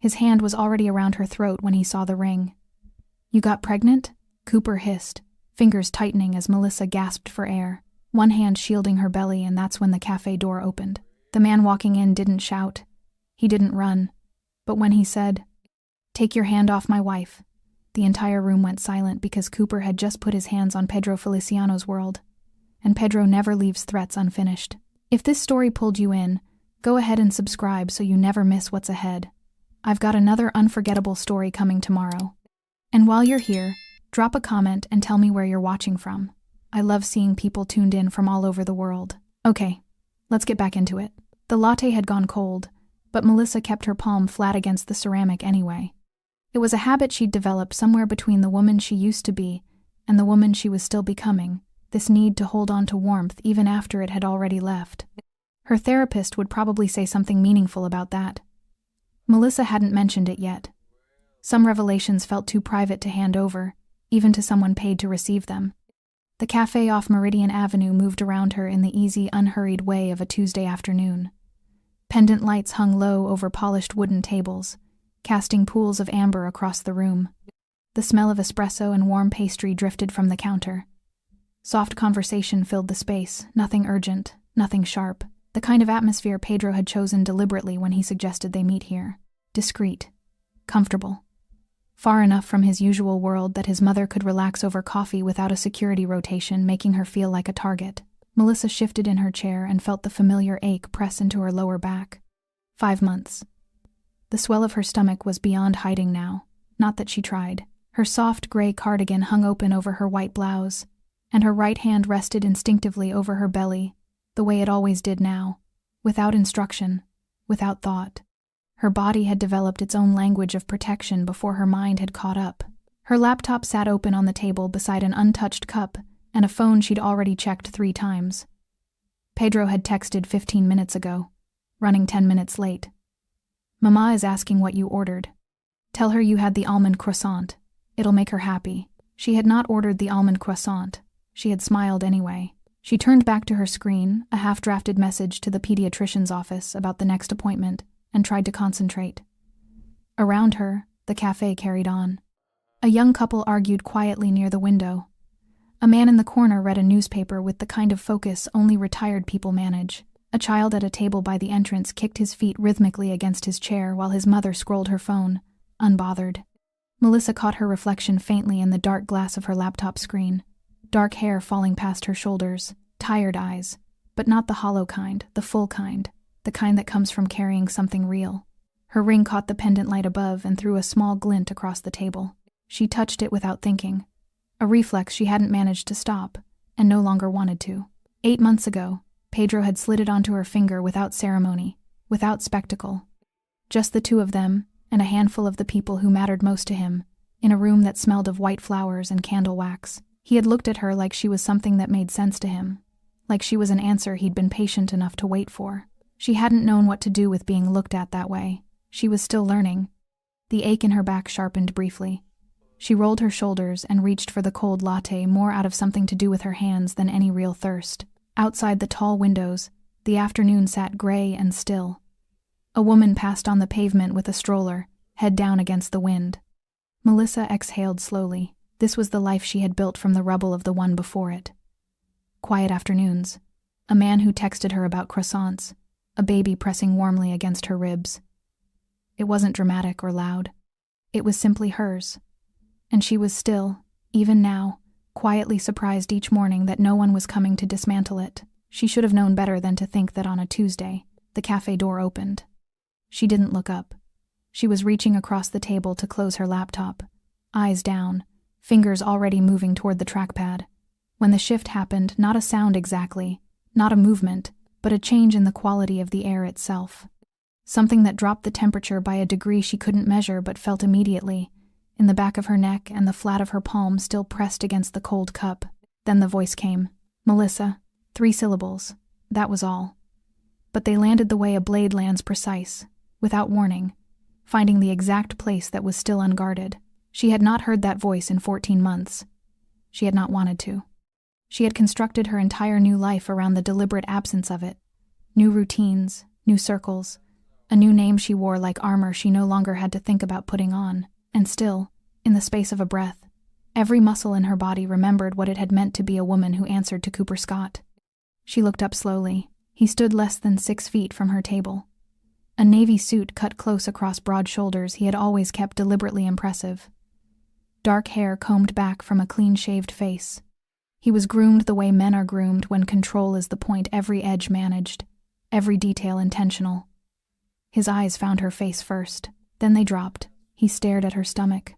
His hand was already around her throat when he saw the ring. "You got pregnant?" Cooper hissed, fingers tightening as Melissa gasped for air, one hand shielding her belly, and that's when the cafe door opened. The man walking in didn't shout. He didn't run. But when he said, "Take your hand off my wife," the entire room went silent because Cooper had just put his hands on Pedro Feliciano's world. And Pedro never leaves threats unfinished. If this story pulled you in, go ahead and subscribe so you never miss what's ahead. I've got another unforgettable story coming tomorrow. And while you're here, drop a comment and tell me where you're watching from. I love seeing people tuned in from all over the world. Okay, let's get back into it. The latte had gone cold, but Melissa kept her palm flat against the ceramic anyway. It was a habit she'd developed somewhere between the woman she used to be and the woman she was still becoming, this need to hold on to warmth even after it had already left. Her therapist would probably say something meaningful about that. Melissa hadn't mentioned it yet. Some revelations felt too private to hand over, even to someone paid to receive them. The cafe off Meridian Avenue moved around her in the easy, unhurried way of a Tuesday afternoon. Pendant lights hung low over polished wooden tables, casting pools of amber across the room. The smell of espresso and warm pastry drifted from the counter. Soft conversation filled the space, nothing urgent, nothing sharp. The kind of atmosphere Pedro had chosen deliberately when he suggested they meet here. Discreet. Comfortable. Far enough from his usual world that his mother could relax over coffee without a security rotation making her feel like a target. Melissa shifted in her chair and felt the familiar ache press into her lower back. 5 months. The swell of her stomach was beyond hiding now, not that she tried. Her soft gray cardigan hung open over her white blouse, and her right hand rested instinctively over her belly, the way it always did now, without instruction, without thought. Her body had developed its own language of protection before her mind had caught up. Her laptop sat open on the table beside an untouched cup and a phone she'd already checked 3 times. Pedro had texted 15 minutes ago, running 10 minutes late. "Mama is asking what you ordered. Tell her you had the almond croissant. It'll make her happy." She had not ordered the almond croissant. She had smiled anyway. She turned back to her screen, a half-drafted message to the pediatrician's office about the next appointment, and tried to concentrate. Around her, the cafe carried on. A young couple argued quietly near the window. A man in the corner read a newspaper with the kind of focus only retired people manage. A child at a table by the entrance kicked his feet rhythmically against his chair while his mother scrolled her phone, unbothered. Melissa caught her reflection faintly in the dark glass of her laptop screen. Dark hair falling past her shoulders, tired eyes, but not the hollow kind, the full kind, the kind that comes from carrying something real. Her ring caught the pendant light above and threw a small glint across the table. She touched it without thinking, a reflex she hadn't managed to stop, and no longer wanted to. 8 months ago, Pedro had slid it onto her finger without ceremony, without spectacle. Just the 2 of them, and a handful of the people who mattered most to him, in a room that smelled of white flowers and candle wax. He had looked at her like she was something that made sense to him, like she was an answer he'd been patient enough to wait for. She hadn't known what to do with being looked at that way. She was still learning. The ache in her back sharpened briefly. She rolled her shoulders and reached for the cold latte more out of something to do with her hands than any real thirst. Outside the tall windows, the afternoon sat gray and still. A woman passed on the pavement with a stroller, head down against the wind. Melissa exhaled slowly. This was the life she had built from the rubble of the one before it. Quiet afternoons. A man who texted her about croissants. A baby pressing warmly against her ribs. It wasn't dramatic or loud. It was simply hers. And she was still, even now, quietly surprised each morning that no one was coming to dismantle it. She should have known better than to think that on a Tuesday, the cafe door opened. She didn't look up. She was reaching across the table to close her laptop, eyes down, fingers already moving toward the trackpad. When the shift happened, not a sound exactly, not a movement, but a change in the quality of the air itself. Something that dropped the temperature by a degree she couldn't measure but felt immediately, in the back of her neck and the flat of her palm still pressed against the cold cup. Then the voice came. Melissa. 3 syllables. That was all. But they landed the way a blade lands precise, without warning, finding the exact place that was still unguarded. She had not heard that voice in 14 months. She had not wanted to. She had constructed her entire new life around the deliberate absence of it. New routines, new circles, A new name she wore like armor she no longer had to think about putting on. And still, in the space of a breath, every muscle in her body remembered what it had meant to be a woman who answered to Cooper Scott. She looked up slowly. He stood less than 6 feet from her table. A navy suit cut close across broad shoulders he had always kept deliberately impressive. Dark hair combed back from a clean-shaved face. He was groomed the way men are groomed when control is the point, every edge managed, every detail intentional. His eyes found her face first. Then they dropped. He stared at her stomach.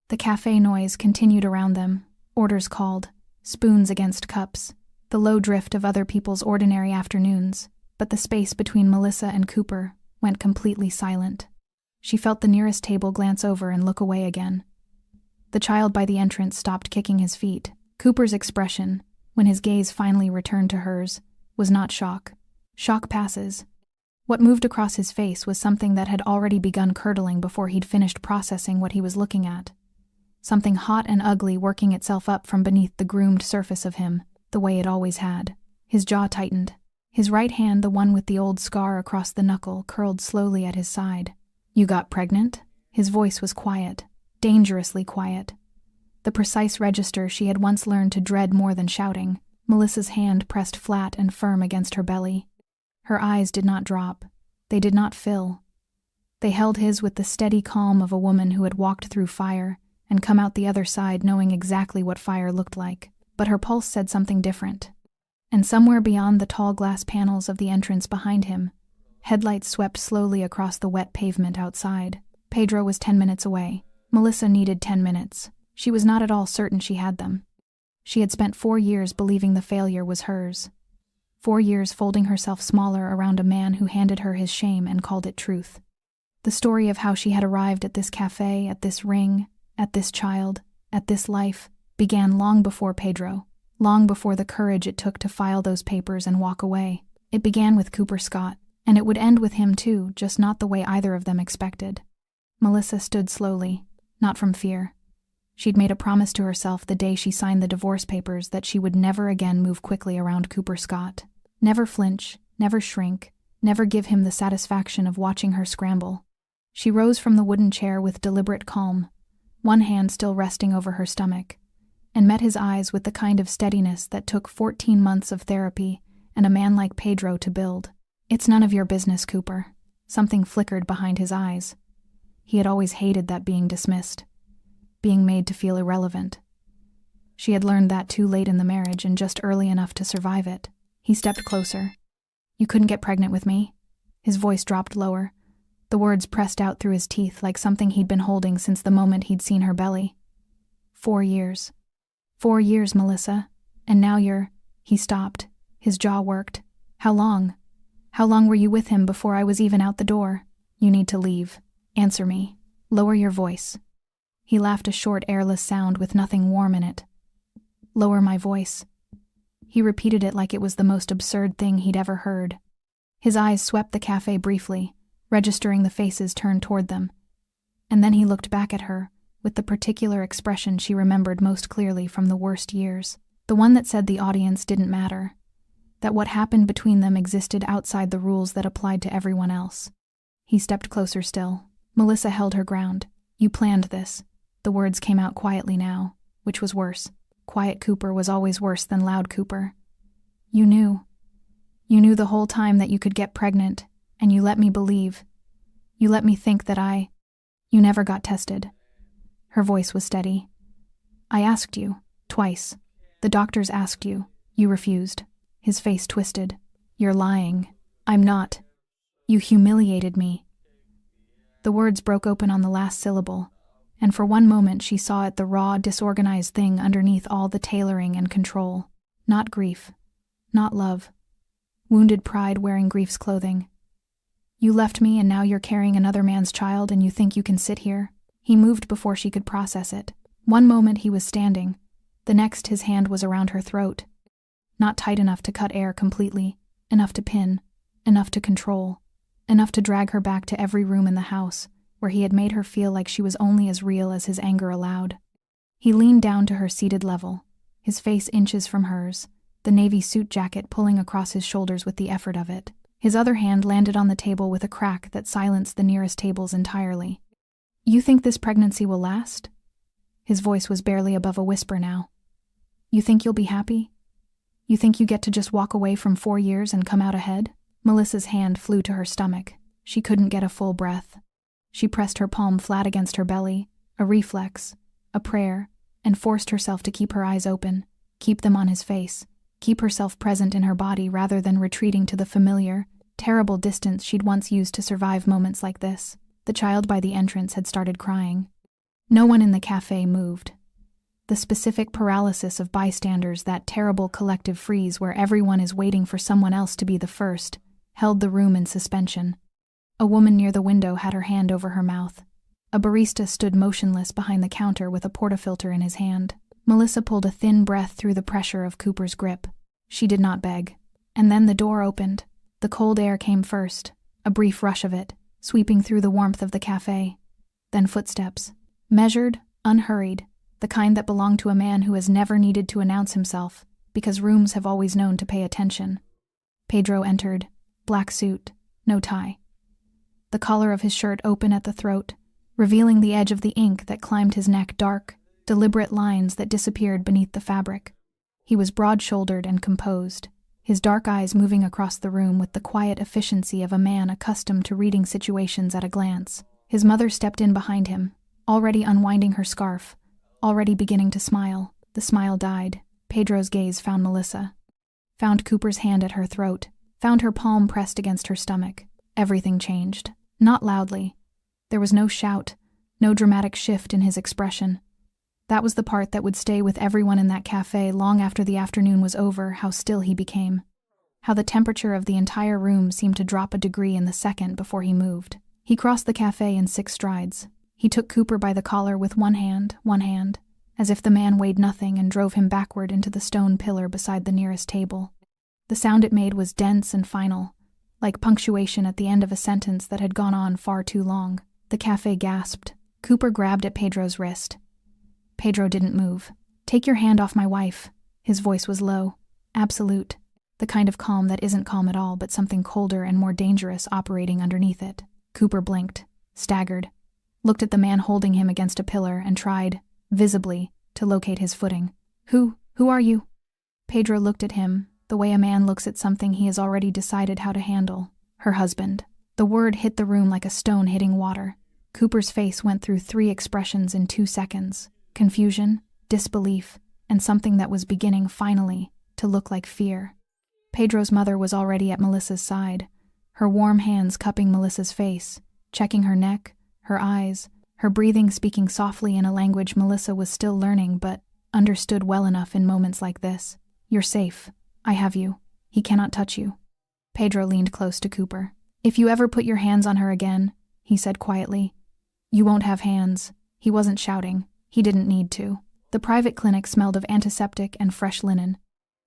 The cafe noise continued around them. Orders called. Spoons against cups. The low drift of other people's ordinary afternoons. But the space between Melissa and Cooper went completely silent. She felt the nearest table glance over and look away again. The child by the entrance stopped kicking his feet. Cooper's expression, when his gaze finally returned to hers, was not shock. Shock passes. What moved across his face was something that had already begun curdling before he'd finished processing what he was looking at. Something hot and ugly working itself up from beneath the groomed surface of him, the way it always had. His jaw tightened. His right hand, the one with the old scar across the knuckle, curled slowly at his side. "You got pregnant?" His voice was quiet, dangerously quiet. The precise register she had once learned to dread more than shouting. Melissa's hand pressed flat and firm against her belly. Her eyes did not drop. They did not fill. They held his with the steady calm of a woman who had walked through fire and come out the other side knowing exactly what fire looked like. But her pulse said something different. And somewhere beyond the tall glass panels of the entrance behind him, headlights swept slowly across the wet pavement outside. Pedro was 10 minutes away. Melissa needed 10 minutes. She was not at all certain she had them. She had spent 4 years believing the failure was hers. 4 years folding herself smaller around a man who handed her his shame and called it truth. The story of how she had arrived at this cafe, at this ring, at this child, at this life, began long before Pedro, long before the courage it took to file those papers and walk away. It began with Cooper Scott, and it would end with him too, just not the way either of them expected. Melissa stood slowly, not from fear. She'd made a promise to herself the day she signed the divorce papers that she would never again move quickly around Cooper Scott. Never flinch, never shrink, never give him the satisfaction of watching her scramble. She rose from the wooden chair with deliberate calm, one hand still resting over her stomach, and met his eyes with the kind of steadiness that took 14 months of therapy and a man like Pedro to build. "It's none of your business, Cooper." Something flickered behind his eyes. He had always hated that being dismissed, being made to feel irrelevant. She had learned that too late in the marriage and just early enough to survive it. He stepped closer. "You couldn't get pregnant with me?" His voice dropped lower. The words pressed out through his teeth like something he'd been holding since the moment he'd seen her belly. 4 years. 4 years, Melissa. And now you're... He stopped. His jaw worked. "How long? How long were you with him before I was even out the door? You need to leave. Answer me. Lower your voice." He laughed, a short, airless sound with nothing warm in it. "Lower my voice." He repeated it like it was the most absurd thing he'd ever heard. His eyes swept the cafe briefly, registering the faces turned toward them. And then he looked back at her, with the particular expression she remembered most clearly from the worst years. The one that said the audience didn't matter. That what happened between them existed outside the rules that applied to everyone else. He stepped closer still. Melissa held her ground. "You planned this." The words came out quietly now, which was worse. Quiet Cooper was always worse than loud Cooper. "You knew. You knew the whole time that you could get pregnant, and you let me believe. You let me think that You never got tested." Her voice was steady. "I asked you, twice. The doctors asked you. You refused." His face twisted. "You're lying. I'm not. You humiliated me." The words broke open on the last syllable, and for one moment she saw it, the raw, disorganized thing underneath all the tailoring and control. Not grief. Not love. Wounded pride wearing grief's clothing. "You left me and now you're carrying another man's child and you think you can sit here?" He moved before she could process it. One moment he was standing. The next his hand was around her throat. Not tight enough to cut air completely. Enough to pin. Enough to control. Enough to drag her back to every room in the house, where he had made her feel like she was only as real as his anger allowed. He leaned down to her seated level, his face inches from hers, the navy suit jacket pulling across his shoulders with the effort of it. His other hand landed on the table with a crack that silenced the nearest tables entirely. "You think this pregnancy will last?" His voice was barely above a whisper now. "You think you'll be happy? You think you get to just walk away from 4 years and come out ahead?" Melissa's hand flew to her stomach. She couldn't get a full breath. She pressed her palm flat against her belly, a reflex, a prayer, and forced herself to keep her eyes open, keep them on his face, keep herself present in her body rather than retreating to the familiar, terrible distance she'd once used to survive moments like this. The child by the entrance had started crying. No one in the cafe moved. The specific paralysis of bystanders, that terrible collective freeze where everyone is waiting for someone else to be the first, held the room in suspension. A woman near the window had her hand over her mouth. A barista stood motionless behind the counter with a portafilter in his hand. Melissa pulled a thin breath through the pressure of Cooper's grip. She did not beg. And then the door opened. The cold air came first, a brief rush of it, sweeping through the warmth of the cafe. Then footsteps. Measured, unhurried, the kind that belonged to a man who has never needed to announce himself, because rooms have always known to pay attention. Pedro entered, black suit, no tie. The collar of his shirt open at the throat, revealing the edge of the ink that climbed his neck, dark, deliberate lines that disappeared beneath the fabric. He was broad-shouldered and composed, his dark eyes moving across the room with the quiet efficiency of a man accustomed to reading situations at a glance. His mother stepped in behind him, already unwinding her scarf, already beginning to smile. The smile died. Pedro's gaze found Melissa. Found Cooper's hand at her throat, found her palm pressed against her stomach. Everything changed. Not loudly. There was no shout, no dramatic shift in his expression. That was the part that would stay with everyone in that cafe long after the afternoon was over, how still he became. How the temperature of the entire room seemed to drop a degree in the second before he moved. He crossed the cafe in 6 strides. He took Cooper by the collar with one hand, as if the man weighed nothing, and drove him backward into the stone pillar beside the nearest table. The sound it made was dense and final, like punctuation at the end of a sentence that had gone on far too long. The cafe gasped. Cooper grabbed at Pedro's wrist. Pedro didn't move. "Take your hand off my wife." His voice was low, absolute, the kind of calm that isn't calm at all, but something colder and more dangerous operating underneath it. Cooper blinked, staggered, looked at the man holding him against a pillar, and tried, visibly, to locate his footing. Who are you?" Pedro looked at him, the way a man looks at something he has already decided how to handle. Her husband. The word hit the room like a stone hitting water. Cooper's face went through 3 expressions in 2 seconds. Confusion, disbelief, and something that was beginning, finally, to look like fear. Pedro's mother was already at Melissa's side, her warm hands cupping Melissa's face, checking her neck, her eyes, her breathing, speaking softly in a language Melissa was still learning but understood well enough in moments like this. "You're safe. I have you. He cannot touch you." Pedro leaned close to Cooper. "If you ever put your hands on her again," he said quietly, "you won't have hands." He wasn't shouting. He didn't need to. The private clinic smelled of antiseptic and fresh linen.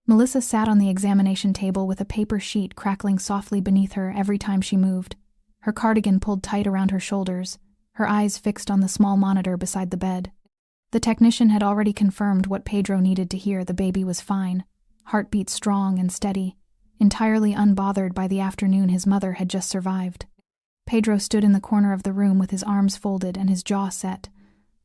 Melissa sat on the examination table with a paper sheet crackling softly beneath her every time she moved, her cardigan pulled tight around her shoulders, her eyes fixed on the small monitor beside the bed. The technician had already confirmed what Pedro needed to hear. The baby was fine, heartbeat strong and steady, entirely unbothered by the afternoon his mother had just survived. Pedro stood in the corner of the room with his arms folded and his jaw set,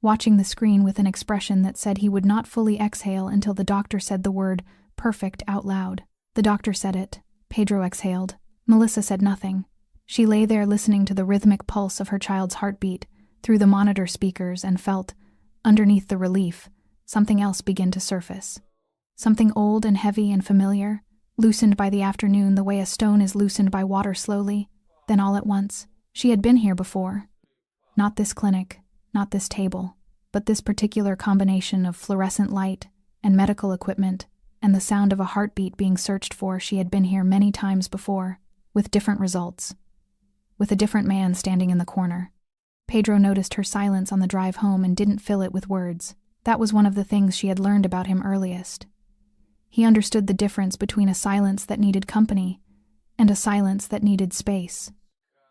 watching the screen with an expression that said he would not fully exhale until the doctor said the word perfect out loud. The doctor said it. Pedro exhaled. Melissa said nothing. She lay there listening to the rhythmic pulse of her child's heartbeat through the monitor speakers and felt, underneath the relief, something else begin to surface. Something old and heavy and familiar, loosened by the afternoon the way a stone is loosened by water slowly. Then all at once, she had been here before. Not this clinic, not this table, but this particular combination of fluorescent light and medical equipment and the sound of a heartbeat being searched for. She had been here many times before, with different results, with a different man standing in the corner. Pedro noticed her silence on the drive home and didn't fill it with words. That was one of the things she had learned about him earliest. He understood the difference between a silence that needed company and a silence that needed space.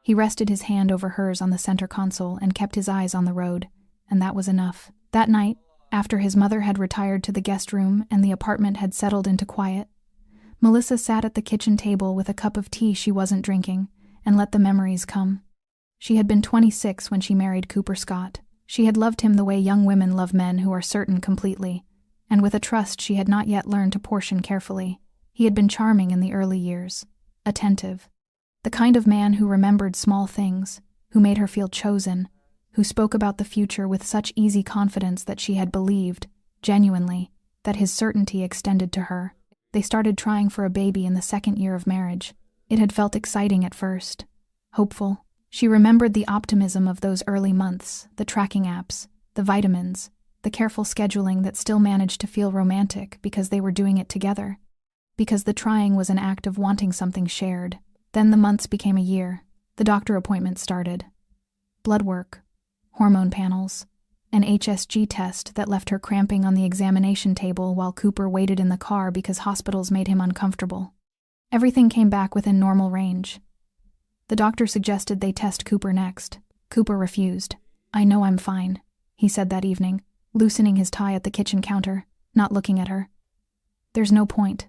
He rested his hand over hers on the center console and kept his eyes on the road, and that was enough. That night, after his mother had retired to the guest room and the apartment had settled into quiet, Melissa sat at the kitchen table with a cup of tea she wasn't drinking and let the memories come. She had been 26 when she married Cooper Scott. She had loved him the way young women love men who are certain completely, and with a trust she had not yet learned to portion carefully. He had been charming in the early years, attentive, the kind of man who remembered small things, who made her feel chosen, who spoke about the future with such easy confidence that she had believed, genuinely, that his certainty extended to her. They started trying for a baby in the second year of marriage. It had felt exciting at first, hopeful. She remembered the optimism of those early months, the tracking apps, the vitamins, the careful scheduling that still managed to feel romantic because they were doing it together, because the trying was an act of wanting something shared. Then the months became a year. The doctor appointments started. Blood work, hormone panels, an HSG test that left her cramping on the examination table while Cooper waited in the car because hospitals made him uncomfortable. Everything came back within normal range. The doctor suggested they test Cooper next. Cooper refused. "I know I'm fine," he said that evening, loosening his tie at the kitchen counter, not looking at her. "There's no point."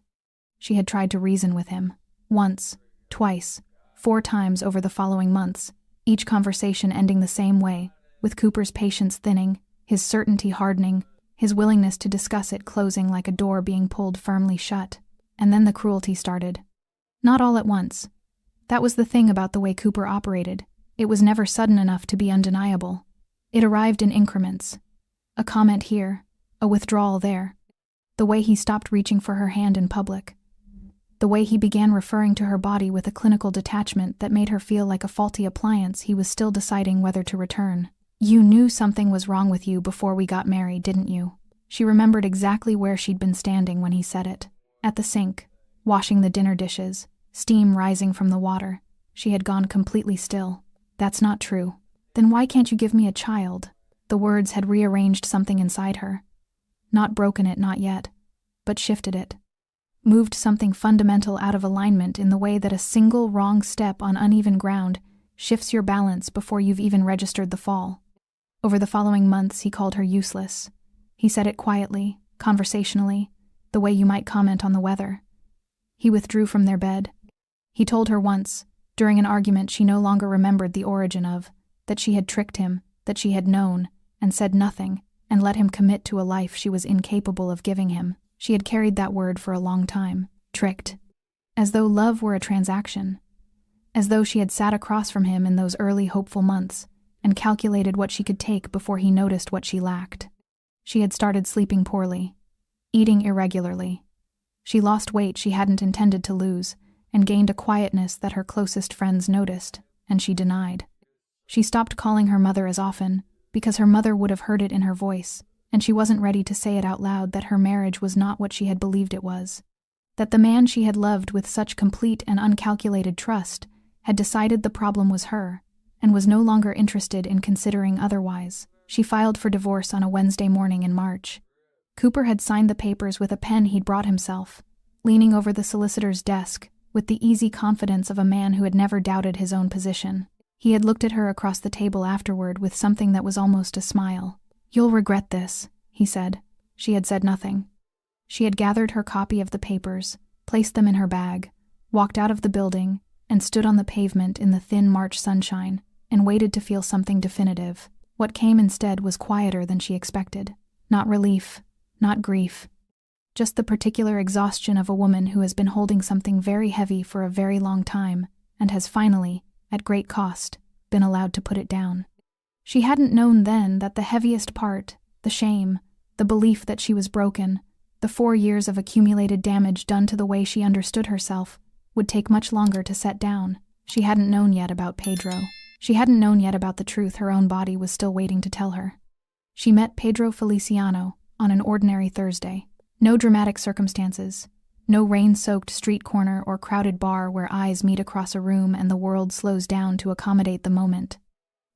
She had tried to reason with him. Once, twice, 4 times over the following months, each conversation ending the same way, with Cooper's patience thinning, his certainty hardening, his willingness to discuss it closing like a door being pulled firmly shut. And then the cruelty started. Not all at once. That was the thing about the way Cooper operated. It was never sudden enough to be undeniable. It arrived in increments. A comment here, a withdrawal there. The way he stopped reaching for her hand in public. The way he began referring to her body with a clinical detachment that made her feel like a faulty appliance he was still deciding whether to return. "You knew something was wrong with you before we got married, didn't you?" She remembered exactly where she'd been standing when he said it. At the sink, washing the dinner dishes, steam rising from the water. She had gone completely still. "That's not true." "Then why can't you give me a child?" The words had rearranged something inside her. Not broken it, not yet, but shifted it. Moved something fundamental out of alignment in the way that a single wrong step on uneven ground shifts your balance before you've even registered the fall. Over the following months, he called her useless. He said it quietly, conversationally, the way you might comment on the weather. He withdrew from their bed. He told her once, during an argument she no longer remembered the origin of, that she had tricked him, that she had known, and said nothing, and let him commit to a life she was incapable of giving him. She had carried that word for a long time. Tricked. As though love were a transaction. As though she had sat across from him in those early hopeful months and calculated what she could take before he noticed what she lacked. She had started sleeping poorly, eating irregularly. She lost weight she hadn't intended to lose and gained a quietness that her closest friends noticed, and she denied. She stopped calling her mother as often because her mother would have heard it in her voice, and she wasn't ready to say it out loud that her marriage was not what she had believed it was. That the man she had loved with such complete and uncalculated trust had decided the problem was her, and was no longer interested in considering otherwise. She filed for divorce on a Wednesday morning in March. Cooper had signed the papers with a pen he'd brought himself, leaning over the solicitor's desk with the easy confidence of a man who had never doubted his own position. He had looked at her across the table afterward with something that was almost a smile. "You'll regret this," he said. She had said nothing. She had gathered her copy of the papers, placed them in her bag, walked out of the building, and stood on the pavement in the thin March sunshine, and waited to feel something definitive. What came instead was quieter than she expected. Not relief, not grief. Just the particular exhaustion of a woman who has been holding something very heavy for a very long time, and has finally, at great cost, been allowed to put it down. She hadn't known then that the heaviest part, the shame, the belief that she was broken, the 4 years of accumulated damage done to the way she understood herself, would take much longer to set down. She hadn't known yet about Pedro. She hadn't known yet about the truth her own body was still waiting to tell her. She met Pedro Feliciano on an ordinary Thursday. No dramatic circumstances. No rain-soaked street corner or crowded bar where eyes meet across a room and the world slows down to accommodate the moment.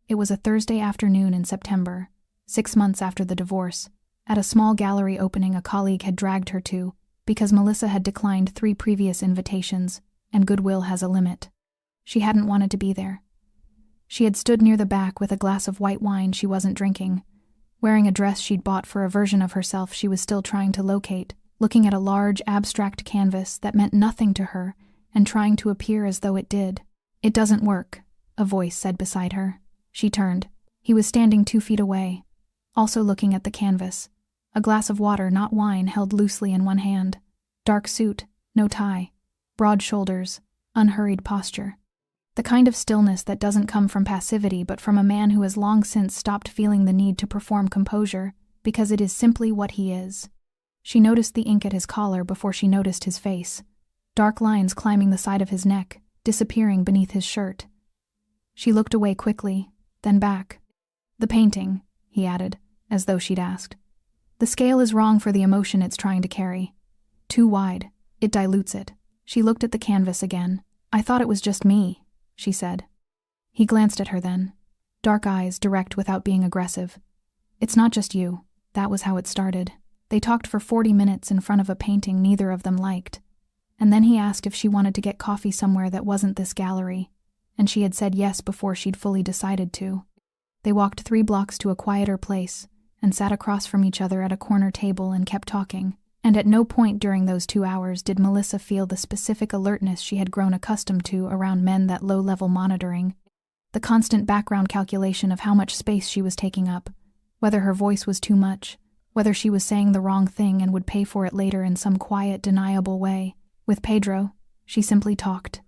It was a Thursday afternoon in September, 6 months after the divorce, at a small gallery opening a colleague had dragged her to because Melissa had declined 3 previous invitations, and goodwill has a limit. She hadn't wanted to be there. She had stood near the back with a glass of white wine she wasn't drinking, wearing a dress she'd bought for a version of herself she was still trying to locate, looking at a large, abstract canvas that meant nothing to her and trying to appear as though it did. "It doesn't work," a voice said beside her. She turned. He was standing 2 feet away, also looking at the canvas. A glass of water, not wine, held loosely in one hand. Dark suit, no tie. Broad shoulders, unhurried posture. The kind of stillness that doesn't come from passivity but from a man who has long since stopped feeling the need to perform composure because it is simply what he is. She noticed the ink at his collar before she noticed his face. Dark lines climbing the side of his neck, disappearing beneath his shirt. She looked away quickly, then back. "The painting," he added, as though she'd asked. "The scale is wrong for the emotion it's trying to carry. Too wide. It dilutes it." She looked at the canvas again. "I thought it was just me," she said. He glanced at her then. Dark eyes, direct without being aggressive. "It's not just you." That was how it started. They talked for 40 minutes in front of a painting neither of them liked. And then he asked if she wanted to get coffee somewhere that wasn't this gallery, and she had said yes before she'd fully decided to. They walked 3 blocks to a quieter place and sat across from each other at a corner table and kept talking. And at no point during those 2 hours did Melissa feel the specific alertness she had grown accustomed to around men, that low-level monitoring, the constant background calculation of how much space she was taking up, whether her voice was too much, whether she was saying the wrong thing and would pay for it later in some quiet, deniable way. With Pedro, she simply talked.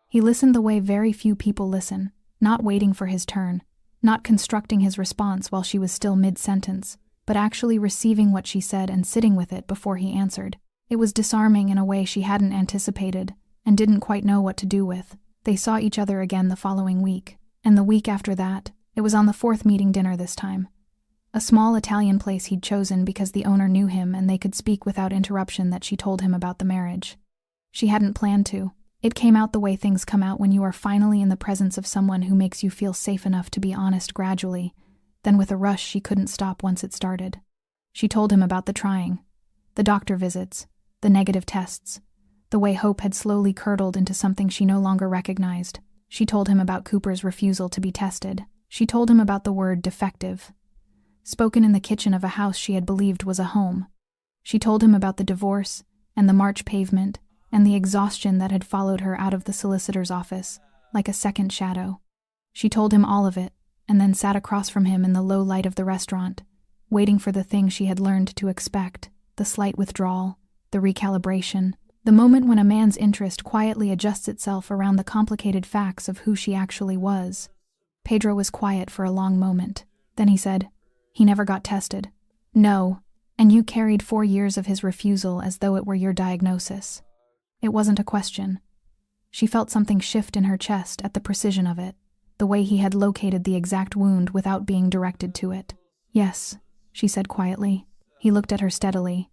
He listened the way very few people listen, not waiting for his turn, not constructing his response while she was still mid-sentence, but actually receiving what she said and sitting with it before he answered. It was disarming in a way she hadn't anticipated and didn't quite know what to do with. They saw each other again the following week, and the week after that. It was on the 4th meeting dinner this time. A small Italian place he'd chosen because the owner knew him and they could speak without interruption that she told him about the marriage. She hadn't planned to. It came out the way things come out when you are finally in the presence of someone who makes you feel safe enough to be honest gradually. Then with a rush she couldn't stop once it started. She told him about the trying, the doctor visits, the negative tests, the way hope had slowly curdled into something she no longer recognized. She told him about Cooper's refusal to be tested. She told him about the word defective, spoken in the kitchen of a house she had believed was a home. She told him about the divorce and the March pavement and the exhaustion that had followed her out of the solicitor's office, like a second shadow. She told him all of it, and then sat across from him in the low light of the restaurant, waiting for the thing she had learned to expect, the slight withdrawal, the recalibration, the moment when a man's interest quietly adjusts itself around the complicated facts of who she actually was. Pedro was quiet for a long moment. Then he said, "He never got tested." "No, and you carried 4 years of his refusal as though it were your diagnosis." It wasn't a question. She felt something shift in her chest at the precision of it, the way he had located the exact wound without being directed to it. "Yes," she said quietly. He looked at her steadily.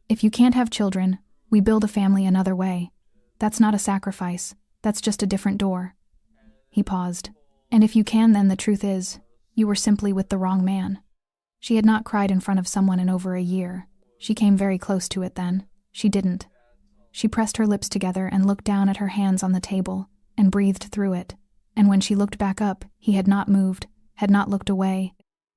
"If you can't have children, we build a family another way. That's not a sacrifice, that's just a different door." He paused. "And if you can, then the truth is, you were simply with the wrong man." She had not cried in front of someone in over a year. She came very close to it then. She didn't. She pressed her lips together and looked down at her hands on the table, and breathed through it. And when she looked back up, he had not moved, had not looked away,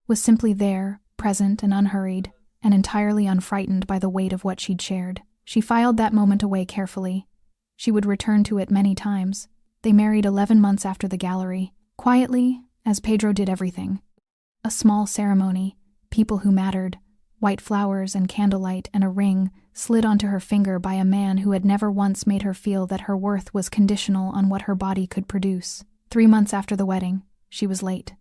was simply there, present and unhurried, and entirely unfrightened by the weight of what she'd shared. She filed that moment away carefully. She would return to it many times. They married 11 months after the gallery, quietly, as Pedro did everything. A small ceremony, people who mattered, white flowers and candlelight and a ring slid onto her finger by a man who had never once made her feel that her worth was conditional on what her body could produce. 3 months after the wedding, she was late.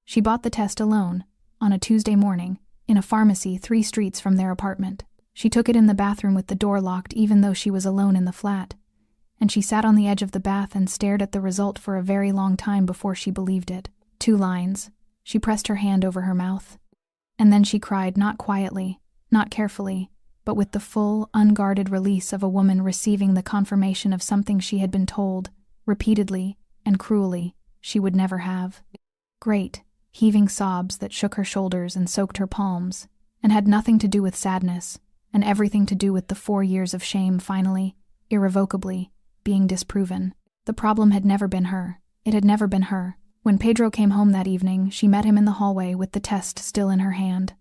She bought the test alone, on a Tuesday morning, in a pharmacy 3 streets from their apartment. She took it in the bathroom with the door locked even though she was alone in the flat, and she sat on the edge of the bath and stared at the result for a very long time before she believed it. 2 lines. She pressed her hand over her mouth. And then she cried, not quietly, not carefully, but with the full, unguarded release of a woman receiving the confirmation of something she had been told, repeatedly and cruelly, she would never have. Great, heaving sobs that shook her shoulders and soaked her palms, and had nothing to do with sadness, and everything to do with the 4 years of shame finally, irrevocably, being disproven. The problem had never been her. It had never been her. When Pedro came home that evening, she met him in the hallway with the test still in her hand.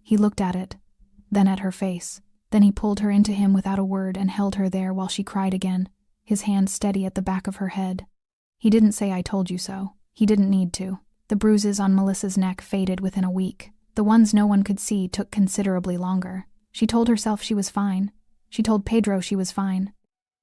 He looked at it, then at her face, Then he pulled her into him without a word and held her there while she cried again, his hand steady at the back of her head. He didn't say "I told you so." He didn't need to. The bruises on Melissa's neck faded within a week. The ones no one could see took considerably longer. She told herself she was fine. She told Pedro she was fine.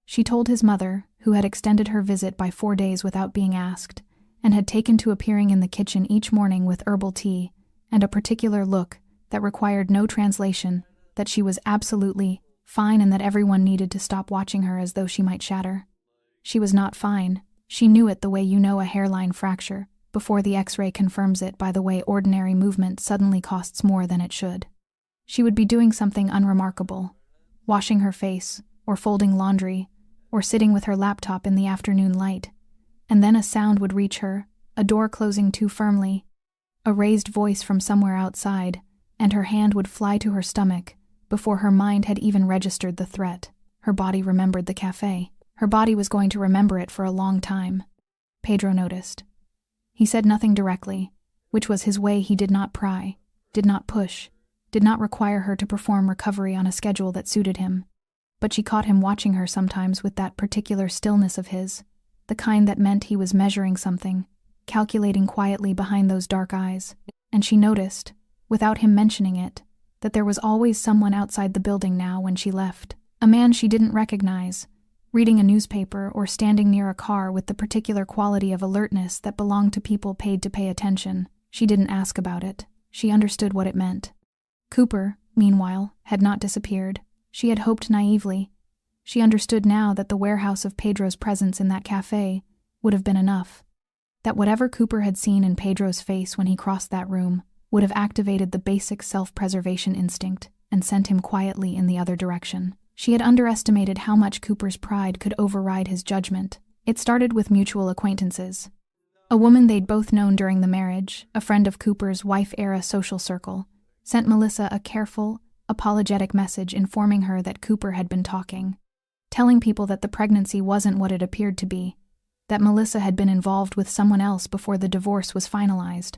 She told his mother, who had extended her visit by 4 days without being asked, and had taken to appearing in the kitchen each morning with herbal tea and a particular look that required no translation, that she was absolutely fine and that everyone needed to stop watching her as though she might shatter. She was not fine. She knew it the way you know a hairline fracture, before the X-ray confirms it by the way ordinary movement suddenly costs more than it should. She would be doing something unremarkable, washing her face, or folding laundry, or sitting with her laptop in the afternoon light, and then a sound would reach her, a door closing too firmly, a raised voice from somewhere outside, and her hand would fly to her stomach before her mind had even registered the threat. Her body remembered the cafe. Her body was going to remember it for a long time. Pedro noticed. He said nothing directly, which was his way. He did not pry, did not push, did not require her to perform recovery on a schedule that suited him. But she caught him watching her sometimes with that particular stillness of his, the kind that meant he was measuring something, calculating quietly behind those dark eyes, and she noticed, without him mentioning it, that there was always someone outside the building now when she left, a man she didn't recognize, reading a newspaper or standing near a car with the particular quality of alertness that belonged to people paid to pay attention. She didn't ask about it. She understood what it meant. Cooper, meanwhile, had not disappeared. She had hoped naively. She understood now that the warehouse of Pedro's presence in that cafe would have been enough. That whatever Cooper had seen in Pedro's face when he crossed that room would have activated the basic self-preservation instinct and sent him quietly in the other direction. She had underestimated how much Cooper's pride could override his judgment. It started with mutual acquaintances. A woman they'd both known during the marriage, a friend of Cooper's wife-era social circle, sent Melissa a careful, apologetic message informing her that Cooper had been talking, telling people that the pregnancy wasn't what it appeared to be, that Melissa had been involved with someone else before the divorce was finalized,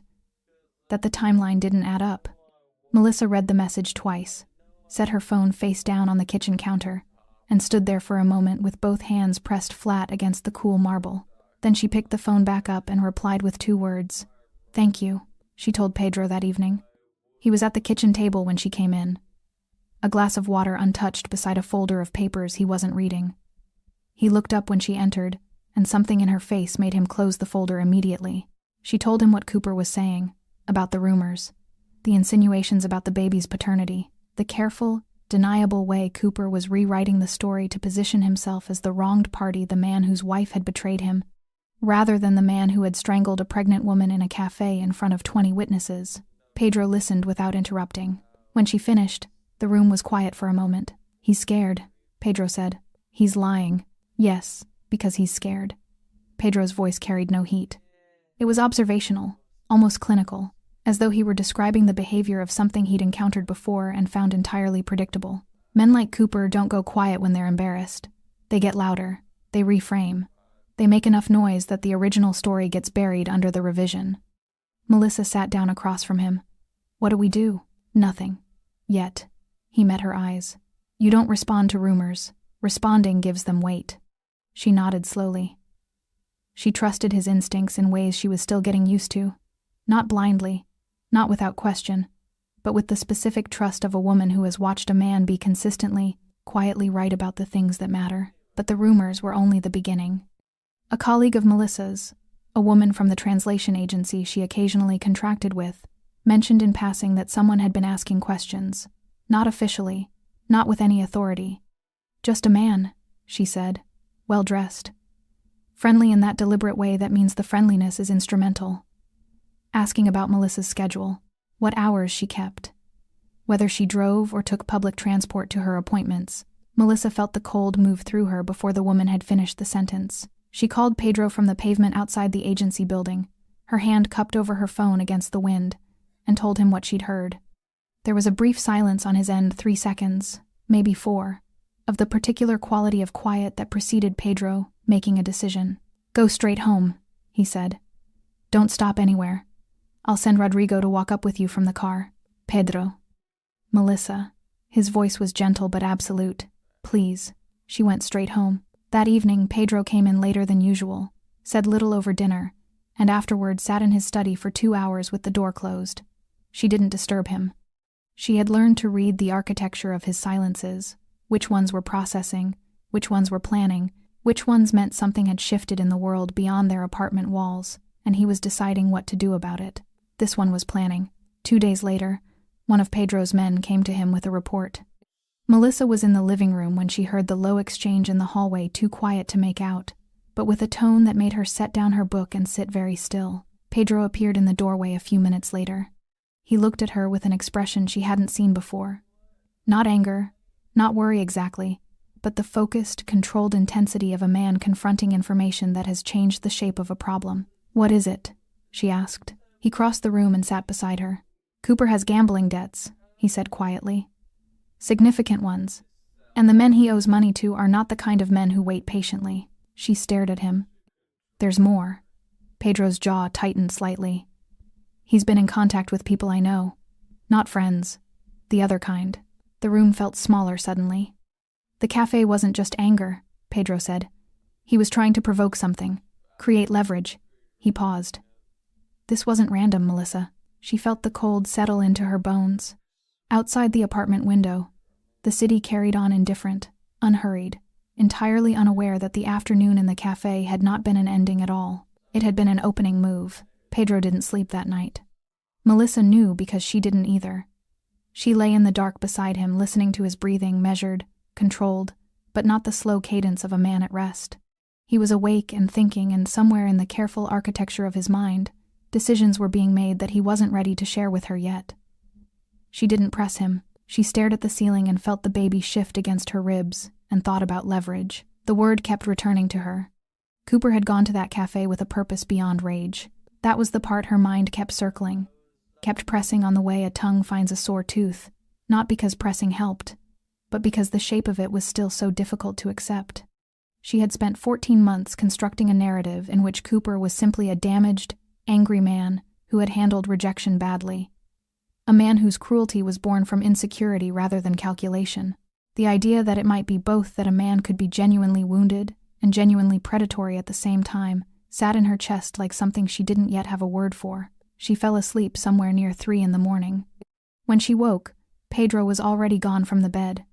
that the timeline didn't add up. Melissa read the message twice, set her phone face down on the kitchen counter, and stood there for a moment with both hands pressed flat against the cool marble. Then she picked the phone back up and replied with 2 words. "Thank you," she told Pedro that evening. He was at the kitchen table when she came in, a glass of water untouched beside a folder of papers he wasn't reading. He looked up when she entered, and something in her face made him close the folder immediately. She told him what Cooper was saying, about the rumors, the insinuations about the baby's paternity, the careful, deniable way Cooper was rewriting the story to position himself as the wronged party, the man whose wife had betrayed him, rather than the man who had strangled a pregnant woman in a cafe in front of 20 witnesses. Pedro listened without interrupting. When she finished, the room was quiet for a moment. "He's scared," Pedro said. "He's lying." "Yes, because he's scared." Pedro's voice carried no heat. It was observational, almost clinical, as though he were describing the behavior of something he'd encountered before and found entirely predictable. Men like Cooper don't go quiet when they're embarrassed. They get louder. They reframe. They make enough noise that the original story gets buried under the revision. Melissa sat down across from him. "What do we do?" "Nothing. Yet." He met her eyes. "You don't respond to rumors. Responding gives them weight." She nodded slowly. She trusted his instincts in ways she was still getting used to. Not blindly, not without question, but with the specific trust of a woman who has watched a man be consistently, quietly right about the things that matter. But the rumors were only the beginning. A colleague of Melissa's, a woman from the translation agency she occasionally contracted with, mentioned in passing that someone had been asking questions. Not officially, not with any authority. "Just a man," she said, "well-dressed. Friendly in that deliberate way that means the friendliness is instrumental. Asking about Melissa's schedule, what hours she kept, whether she drove or took public transport to her appointments." Melissa felt the cold move through her before the woman had finished the sentence. She called Pedro from the pavement outside the agency building, her hand cupped over her phone against the wind, and told him what she'd heard. There was a brief silence on his end, 3 seconds, maybe 4, of the particular quality of quiet that preceded Pedro making a decision. "Go straight home," he said. "Don't stop anywhere. I'll send Rodrigo to walk up with you from the car." "Pedro." "Melissa." His voice was gentle but absolute. "Please." She went straight home. That evening, Pedro came in later than usual, said little over dinner, and afterward sat in his study for 2 hours with the door closed. She didn't disturb him. She had learned to read the architecture of his silences, which ones were processing, which ones were planning, which ones meant something had shifted in the world beyond their apartment walls, and he was deciding what to do about it. This one was planning. 2 days later, one of Pedro's men came to him with a report. Melissa was in the living room when she heard the low exchange in the hallway, too quiet to make out, but with a tone that made her set down her book and sit very still. Pedro appeared in the doorway a few minutes later. He looked at her with an expression she hadn't seen before. Not anger, not worry exactly, but the focused, controlled intensity of a man confronting information that has changed the shape of a problem. "What is it?" she asked. He crossed the room and sat beside her. "Cooper has gambling debts," he said quietly. "Significant ones. And the men he owes money to are not the kind of men who wait patiently." She stared at him. "There's more." Pedro's jaw tightened slightly. "He's been in contact with people I know. Not friends. The other kind." The room felt smaller suddenly. "The cafe wasn't just anger," Pedro said. "He was trying to provoke something, create leverage." He paused. "This wasn't random, Melissa." She felt the cold settle into her bones. Outside the apartment window, the city carried on indifferent, unhurried, entirely unaware that the afternoon in the cafe had not been an ending at all. It had been an opening move. Pedro didn't sleep that night. Melissa knew because she didn't either. She lay in the dark beside him, listening to his breathing, measured, controlled, but not the slow cadence of a man at rest. He was awake and thinking, and somewhere in the careful architecture of his mind, decisions were being made that he wasn't ready to share with her yet. She didn't press him. She stared at the ceiling and felt the baby shift against her ribs, and thought about leverage. The word kept returning to her. Cooper had gone to that cafe with a purpose beyond rage. That was the part her mind kept circling, kept pressing on the way a tongue finds a sore tooth, not because pressing helped, but because the shape of it was still so difficult to accept. She had spent 14 months constructing a narrative in which Cooper was simply a damaged, angry man who had handled rejection badly. A man whose cruelty was born from insecurity rather than calculation. The idea that it might be both, that a man could be genuinely wounded and genuinely predatory at the same time, sat in her chest like something she didn't yet have a word for. She fell asleep somewhere near 3 in the morning. When she woke, Pedro was already gone from the bed.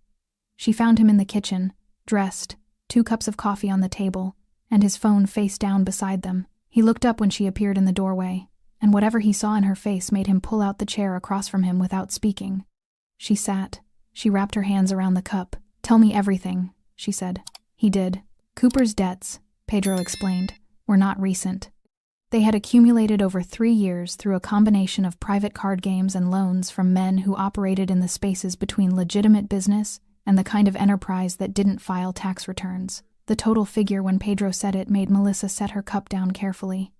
She found him in the kitchen, dressed, 2 cups of coffee on the table, and his phone face down beside them. He looked up when she appeared in the doorway, and whatever he saw in her face made him pull out the chair across from him without speaking. She sat. She wrapped her hands around the cup. "Tell me everything," she said. He did. Cooper's debts, Pedro explained, were not recent. They had accumulated over 3 years through a combination of private card games and loans from men who operated in the spaces between legitimate business and the kind of enterprise that didn't file tax returns. The total figure when Pedro said it made Melissa set her cup down carefully.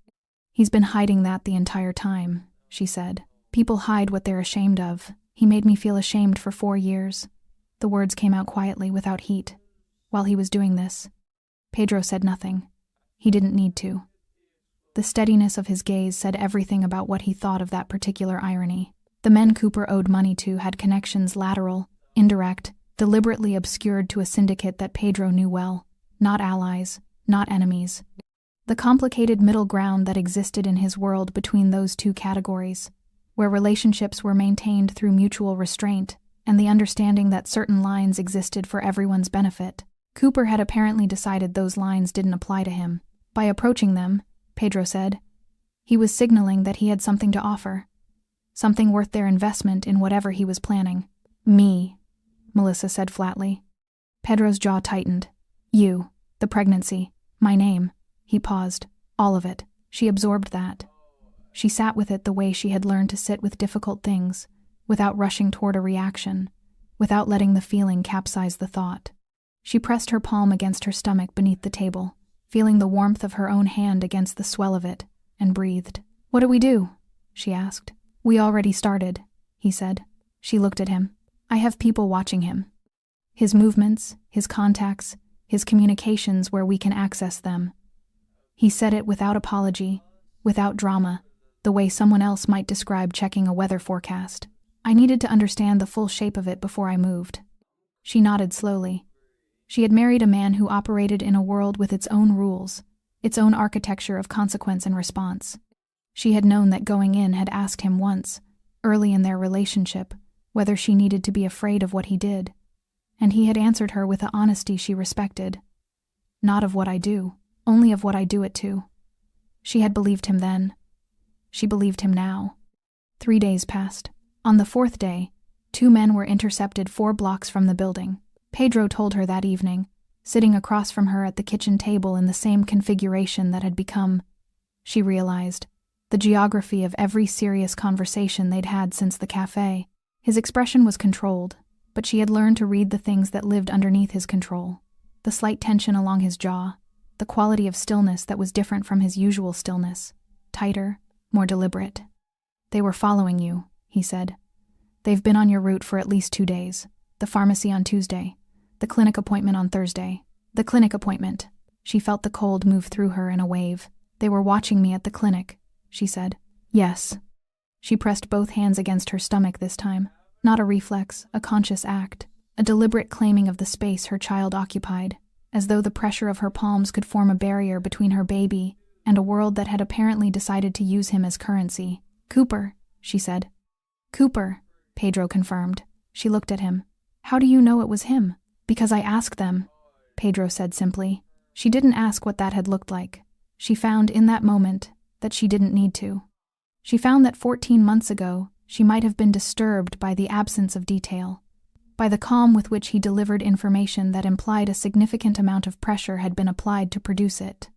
"He's been hiding that the entire time," she said. "People hide what they're ashamed of. He made me feel ashamed for 4 years. The words came out quietly, without heat. While he was doing this, Pedro said nothing. He didn't need to. The steadiness of his gaze said everything about what he thought of that particular irony. The men Cooper owed money to had connections, lateral, indirect, deliberately obscured to a syndicate that Pedro knew well. Not allies, not enemies. The complicated middle ground that existed in his world between those 2 categories, where relationships were maintained through mutual restraint and the understanding that certain lines existed for everyone's benefit. Cooper had apparently decided those lines didn't apply to him. By approaching them, Pedro said, he was signaling that he had something to offer. Something worth their investment in whatever he was planning. "Me," Melissa said flatly. Pedro's jaw tightened. "You, the pregnancy, my name." He paused. "All of it." She absorbed that. She sat with it the way she had learned to sit with difficult things, without rushing toward a reaction, without letting the feeling capsize the thought. She pressed her palm against her stomach beneath the table, feeling the warmth of her own hand against the swell of it, and breathed. "What do we do?" she asked. "We already started," he said. She looked at him. "I have people watching him. His movements, his contacts, his communications where we can access them." He said it without apology, without drama, the way someone else might describe checking a weather forecast. I needed to understand the full shape of it before I moved. She nodded slowly. She had married a man who operated in a world with its own rules, its own architecture of consequence and response. She had known that going in had asked him once, early in their relationship, whether she needed to be afraid of what he did, and he had answered her with the honesty she respected. Not of what I do, only of what I do it to. She had believed him then. She believed him now. 3 days passed. On the 4th day, 2 men were intercepted 4 blocks from the building. Pedro told her that evening, sitting across from her at the kitchen table in the same configuration that had become, she realized, the geography of every serious conversation they'd had since the café. His expression was controlled, but she had learned to read the things that lived underneath his control. The slight tension along his jaw, the quality of stillness that was different from his usual stillness, tighter, more deliberate. They were following you, he said. They've been on your route for at least 2 days. The pharmacy on Tuesday. The clinic appointment on Thursday. The clinic appointment. She felt the cold move through her in a wave. They were watching me at the clinic, she said. Yes. She pressed both hands against her stomach this time. Not a reflex, a conscious act. A deliberate claiming of the space her child occupied, as though the pressure of her palms could form a barrier between her baby and a world that had apparently decided to use him as currency. Cooper, she said. Cooper, Pedro confirmed. She looked at him. How do you know it was him? Because I asked them, Pedro said simply. She didn't ask what that had looked like. She found in that moment that she didn't need to. She found that 14 months ago, she might have been disturbed by the absence of detail, by the calm with which he delivered information that implied a significant amount of pressure had been applied to produce it.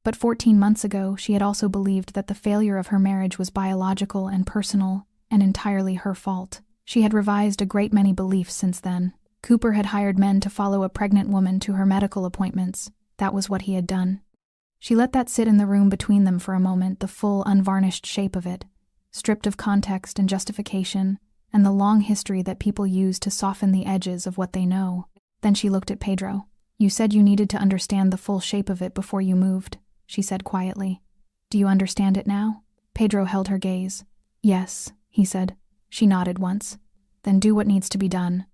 But 14 months ago, she had also believed that the failure of her marriage was biological and personal and entirely her fault. She had revised a great many beliefs since then. Cooper had hired men to follow a pregnant woman to her medical appointments. That was what he had done. She let that sit in the room between them for a moment, the full, unvarnished shape of it, stripped of context and justification, and the long history that people use to soften the edges of what they know. Then she looked at Pedro. You said you needed to understand the full shape of it before you moved, she said quietly. Do you understand it now? Pedro held her gaze. Yes, he said. She nodded once. Then do what needs to be done.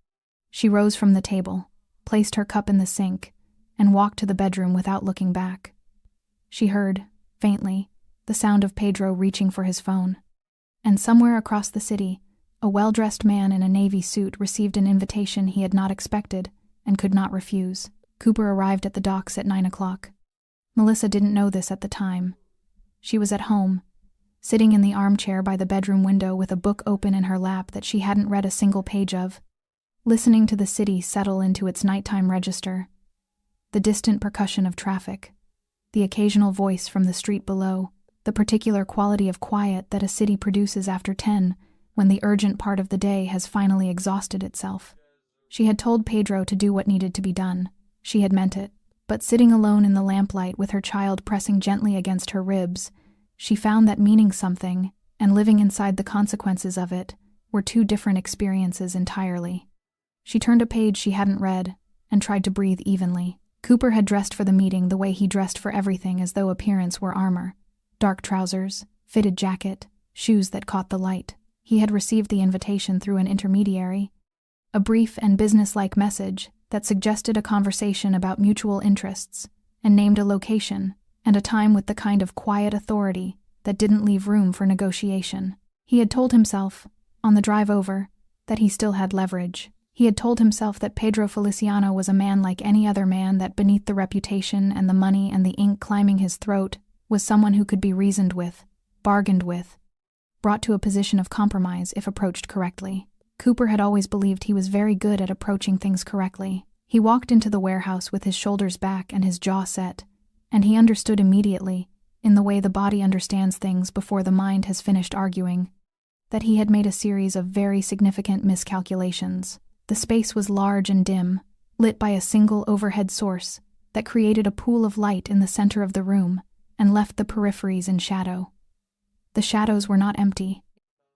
She rose from the table, placed her cup in the sink, and walked to the bedroom without looking back. She heard, faintly, the sound of Pedro reaching for his phone. And somewhere across the city, a well-dressed man in a navy suit received an invitation he had not expected and could not refuse. Cooper arrived at the docks at 9 o'clock. Melissa didn't know this at the time. She was at home, sitting in the armchair by the bedroom window with a book open in her lap that she hadn't read a single page of, listening to the city settle into its nighttime register, the distant percussion of traffic, the occasional voice from the street below, the particular quality of quiet that a city produces after 10 when the urgent part of the day has finally exhausted itself. She had told Pedro to do what needed to be done. She had meant it. But sitting alone in the lamplight with her child pressing gently against her ribs, she found that meaning something and living inside the consequences of it were 2 different experiences entirely. She turned a page she hadn't read and tried to breathe evenly. Cooper had dressed for the meeting the way he dressed for everything, as though appearance were armor. Dark trousers, fitted jacket, shoes that caught the light. He had received the invitation through an intermediary. A brief and businesslike message that suggested a conversation about mutual interests and named a location and a time with the kind of quiet authority that didn't leave room for negotiation. He had told himself, on the drive over, that he still had leverage. He had told himself that Pedro Feliciano was a man like any other man, that beneath the reputation and the money and the ink climbing his throat was someone who could be reasoned with, bargained with, brought to a position of compromise if approached correctly. Cooper had always believed he was very good at approaching things correctly. He walked into the warehouse with his shoulders back and his jaw set, and he understood immediately, in the way the body understands things before the mind has finished arguing, that he had made a series of very significant miscalculations. The space was large and dim, lit by a single overhead source that created a pool of light in the center of the room and left the peripheries in shadow. The shadows were not empty.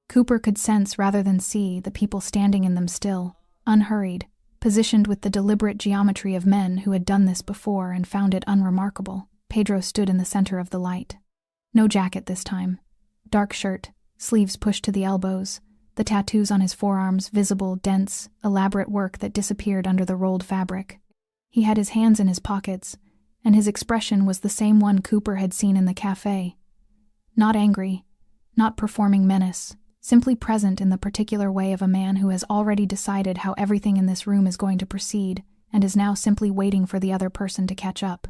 Cooper could sense rather than see the people standing in them still, unhurried, positioned with the deliberate geometry of men who had done this before and found it unremarkable. Pedro stood in the center of the light. No jacket this time. Dark shirt, sleeves pushed to the elbows, the tattoos on his forearms visible, dense, elaborate work that disappeared under the rolled fabric. He had his hands in his pockets, and his expression was the same one Cooper had seen in the cafe. Not angry, not performing menace, simply present in the particular way of a man who has already decided how everything in this room is going to proceed and is now simply waiting for the other person to catch up.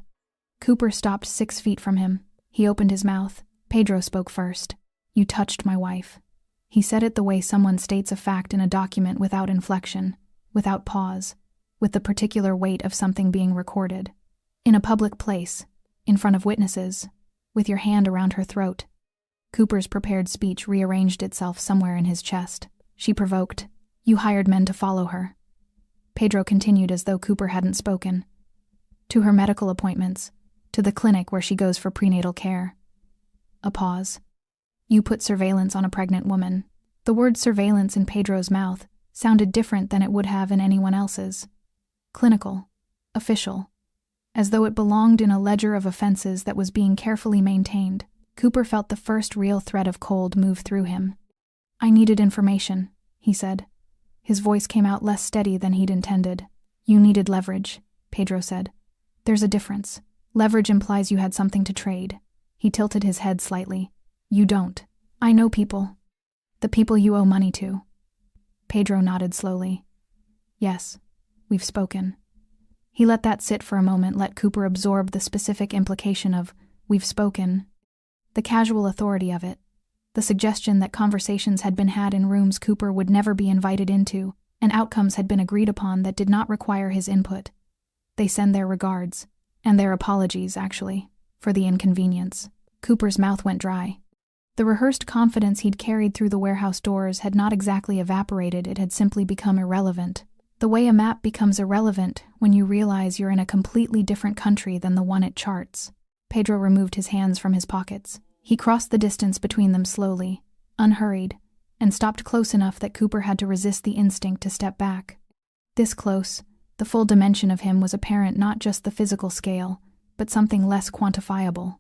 Cooper stopped 6 feet from him. He opened his mouth. Pedro spoke first. "You touched my wife." He said it the way someone states a fact in a document, without inflection, without pause, with the particular weight of something being recorded. In a public place, in front of witnesses, with your hand around her throat. Cooper's prepared speech rearranged itself somewhere in his chest. She provoked. "You hired men to follow her." Pedro continued as though Cooper hadn't spoken. "To her medical appointments, to the clinic where she goes for prenatal care." A pause. "You put surveillance on a pregnant woman." The word surveillance in Pedro's mouth sounded different than it would have in anyone else's. Clinical. Official. As though it belonged in a ledger of offenses that was being carefully maintained. Cooper felt the first real thread of cold move through him. "I needed information," he said. His voice came out less steady than he'd intended. "You needed leverage," Pedro said. "There's a difference. Leverage implies you had something to trade." He tilted his head slightly. "You don't. I know people. The people you owe money to." Pedro nodded slowly. "Yes, we've spoken." He let that sit for a moment, let Cooper absorb the specific implication of "we've spoken," the casual authority of it, the suggestion that conversations had been had in rooms Cooper would never be invited into, and outcomes had been agreed upon that did not require his input. They send their regards, and their apologies, actually, for the inconvenience. Cooper's mouth went dry. The rehearsed confidence he'd carried through the warehouse doors had not exactly evaporated, it had simply become irrelevant. The way a map becomes irrelevant when you realize you're in a completely different country than the one it charts. Pedro removed his hands from his pockets. He crossed the distance between them slowly, unhurried, and stopped close enough that Cooper had to resist the instinct to step back. This close, the full dimension of him was apparent, not just the physical scale, but something less quantifiable.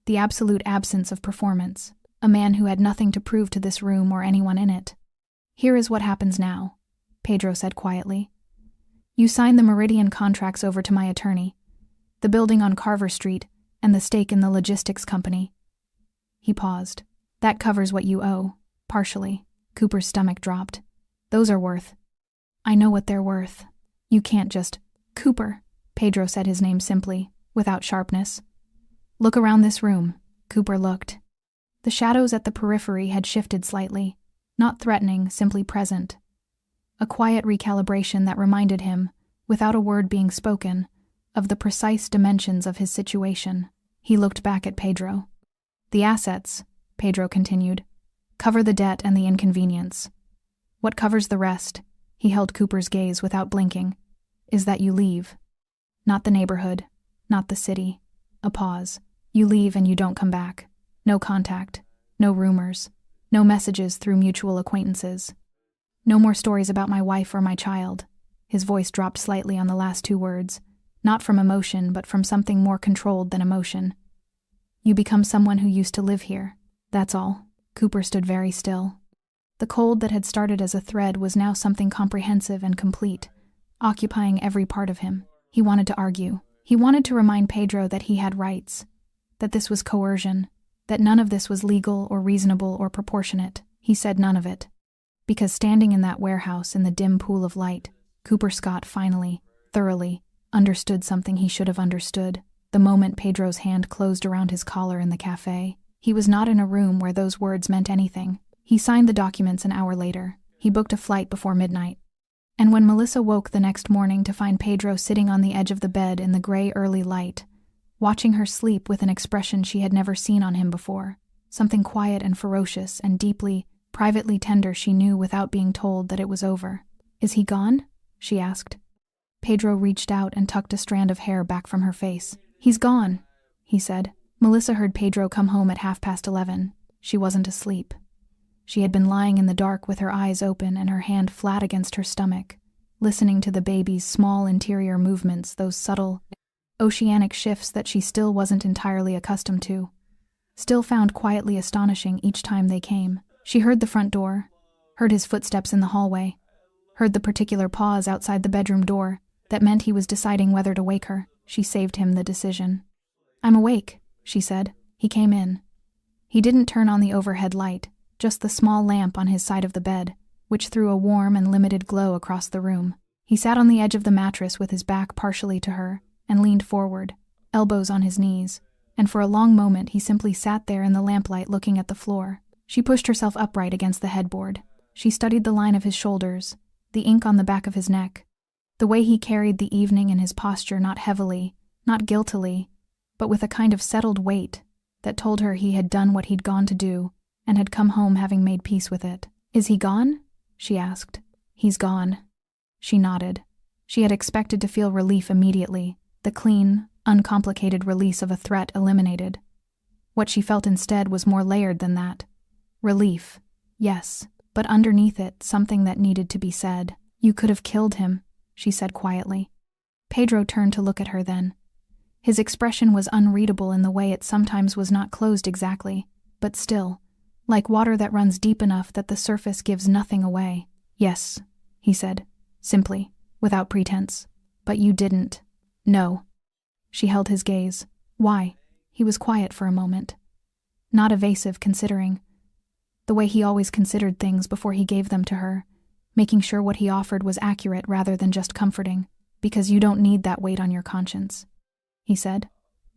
The absolute absence of performance, a man who had nothing to prove to this room or anyone in it. "Here is what happens now," Pedro said quietly. "You signed the Meridian contracts over to my attorney, the building on Carver Street, and the stake in the logistics company." He paused. "That covers what you owe, partially." Cooper's stomach dropped. "Those are worth." "I know what they're worth. You can't just—" "Cooper," Pedro said his name simply, without sharpness. "Look around this room." Cooper looked. The shadows at the periphery had shifted slightly, not threatening, simply present. A quiet recalibration that reminded him, without a word being spoken, of the precise dimensions of his situation. He looked back at Pedro. "The assets," Pedro continued, "cover the debt and the inconvenience. What covers the rest," he held Cooper's gaze without blinking, "is that you leave. Not the neighborhood, not the city." A pause. "You leave and you don't come back. No contact, no rumors, no messages through mutual acquaintances. No more stories about my wife or my child." His voice dropped slightly on the last 2 words, not from emotion but from something more controlled than emotion. "You become someone who used to live here. That's all." Cooper stood very still. The cold that had started as a thread was now something comprehensive and complete, occupying every part of him. He wanted to argue. He wanted to remind Pedro that he had rights, that this was coercion, that none of this was legal or reasonable or proportionate. He said none of it. Because standing in that warehouse in the dim pool of light, Cooper Scott finally, thoroughly, understood something he should have understood the moment Pedro's hand closed around his collar in the cafe. He was not in a room where those words meant anything. He signed the documents an hour later. He booked a flight before midnight. And when Melissa woke the next morning to find Pedro sitting on the edge of the bed in the gray early light, watching her sleep with an expression she had never seen on him before, something quiet and ferocious and deeply, privately tender, she knew without being told that it was over. "Is he gone?" she asked. Pedro reached out and tucked a strand of hair back from her face. "He's gone," he said. Melissa heard Pedro come home at 11:30. She wasn't asleep. She had been lying in the dark with her eyes open and her hand flat against her stomach, listening to the baby's small interior movements, those subtle, oceanic shifts that she still wasn't entirely accustomed to, still found quietly astonishing each time they came. She heard the front door, Heard his footsteps in the hallway. Heard the particular pause outside the bedroom door that meant he was deciding whether to wake her. She saved him the decision. "I'm awake," she said. He came in. He didn't turn on the overhead light, just the small lamp on his side of the bed, which threw a warm and limited glow across the room. He sat on the edge of the mattress with his back partially to her and leaned forward, elbows on his knees, and for a long moment he simply sat there in the lamplight looking at the floor. She pushed herself upright against the headboard. She studied the line of his shoulders, the ink on the back of his neck, the way he carried the evening in his posture, not heavily, not guiltily, but with a kind of settled weight that told her he had done what he'd gone to do and had come home having made peace with it. "Is he gone?" she asked. "He's gone." She nodded. She had expected to feel relief immediately, the clean, uncomplicated release of a threat eliminated. What she felt instead was more layered than that. Relief, yes, but underneath it, something that needed to be said. "You could have killed him," she said quietly. Pedro turned to look at her then. His expression was unreadable in the way it sometimes was, not closed exactly, but still, like water that runs deep enough that the surface gives nothing away. "Yes," he said, simply, without pretense. "But you didn't." "No." She held his gaze. "Why?" He was quiet for a moment. Not evasive, considering. The way he always considered things before he gave them to her, making sure what he offered was accurate rather than just comforting. "Because you don't need that weight on your conscience," he said.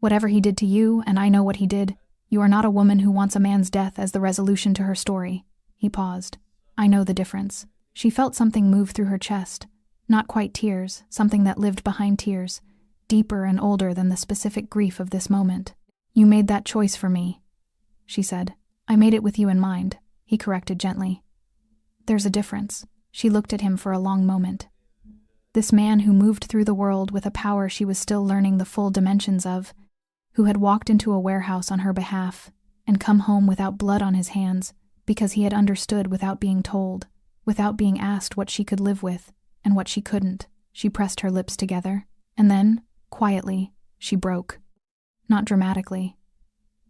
"Whatever he did to you, and I know what he did, you are not a woman who wants a man's death as the resolution to her story." He paused. "I know the difference." She felt something move through her chest. Not quite tears, something that lived behind tears, deeper and older than the specific grief of this moment. "You made that choice for me," she said. "I made it with you in mind," he corrected gently. "There's a difference." She looked at him for a long moment. This man who moved through the world with a power she was still learning the full dimensions of, who had walked into a warehouse on her behalf and come home without blood on his hands because he had understood without being told, without being asked what she could live with and what she couldn't. She pressed her lips together, and then, quietly, she broke. Not dramatically.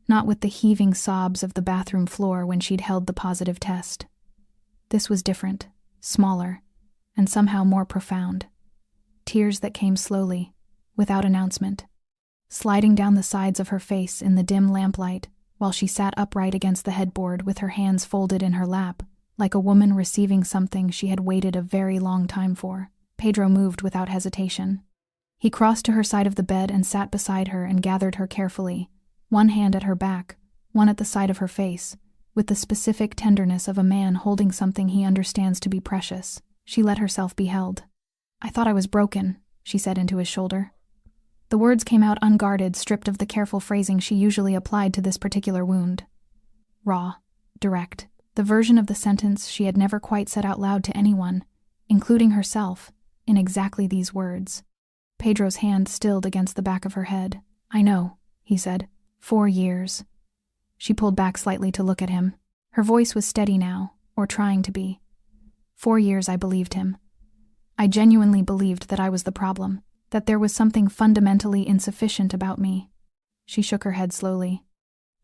Not with the heaving sobs of the bathroom floor when she'd held the positive test. This was different, smaller, and somehow more profound. Tears that came slowly, without announcement, sliding down the sides of her face in the dim lamplight while she sat upright against the headboard with her hands folded in her lap, like a woman receiving something she had waited a very long time for. Pedro moved without hesitation. He crossed to her side of the bed and sat beside her and gathered her carefully, one hand at her back, one at the side of her face, with the specific tenderness of a man holding something he understands to be precious. She let herself be held. "I thought I was broken," she said into his shoulder. The words came out unguarded, stripped of the careful phrasing she usually applied to this particular wound. Raw, direct, the version of the sentence she had never quite said out loud to anyone, including herself, in exactly these words. Pedro's hand stilled against the back of her head. "I know," he said. 4 years. She pulled back slightly to look at him. Her voice was steady now, or trying to be. 4 years I believed him. I genuinely believed that I was the problem, that there was something fundamentally insufficient about me. She shook her head slowly.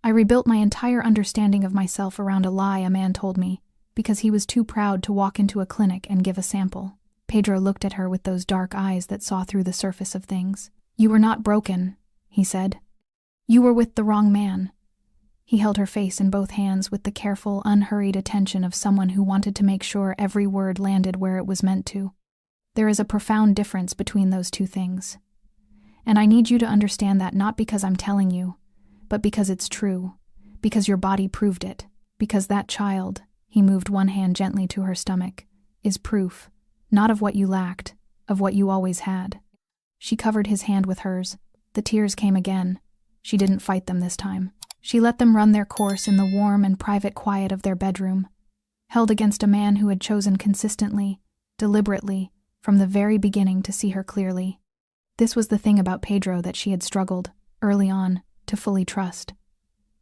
I rebuilt my entire understanding of myself around a lie a man told me, because he was too proud to walk into a clinic and give a sample. Pedro looked at her with those dark eyes that saw through the surface of things. "You were not broken," he said. "You were with the wrong man." He held her face in both hands with the careful, unhurried attention of someone who wanted to make sure every word landed where it was meant to. There is a profound difference between those two things. And I need you to understand that, not because I'm telling you, but because it's true, because your body proved it, because that child, he moved one hand gently to her stomach, is proof, not of what you lacked, of what you always had. She covered his hand with hers. The tears came again. She didn't fight them this time. She let them run their course in the warm and private quiet of their bedroom, held against a man who had chosen consistently, deliberately, from the very beginning to see her clearly. This was the thing about Pedro that she had struggled, early on, to fully trust.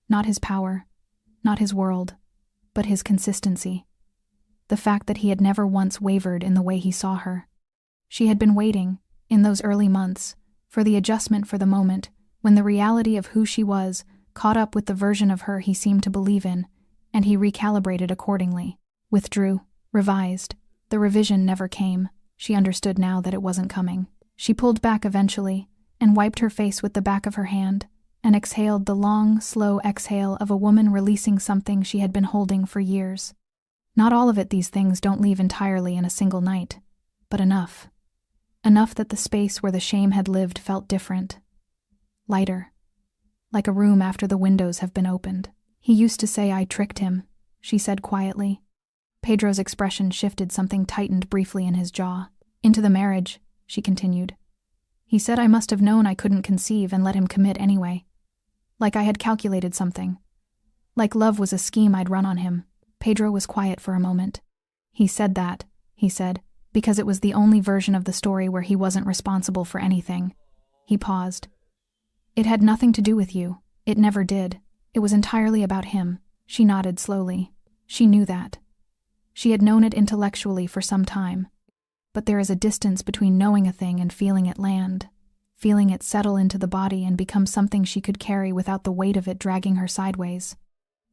Not his power, not his world, but his consistency. The fact that he had never once wavered in the way he saw her. She had been waiting, in those early months, for the adjustment for the moment when the reality of who she was caught up with the version of her he seemed to believe in, and he recalibrated accordingly, withdrew, Revised. The revision never came. She understood now that it wasn't coming. She pulled back eventually, and wiped her face with the back of her hand, and exhaled the long, slow exhale of a woman releasing something she had been holding for years. Not all of it, these things don't leave entirely in a single night, but enough. Enough that the space where the shame had lived felt different. Lighter. Like a room after the windows have been opened. He used to say I tricked him, she said quietly. Pedro's expression shifted, something tightened briefly in his jaw. Into the marriage, she continued. He said I must have known I couldn't conceive and let him commit anyway. Like I had calculated something. Like love was a scheme I'd run on him. Pedro was quiet for a moment. He said that, he said, because it was the only version of the story where he wasn't responsible for anything. He paused. It had nothing to do with you. It never did. It was entirely about him. She nodded slowly. She knew that. She had known it intellectually for some time. But there is a distance between knowing a thing and feeling it land, feeling it settle into the body and become something she could carry without the weight of it dragging her sideways.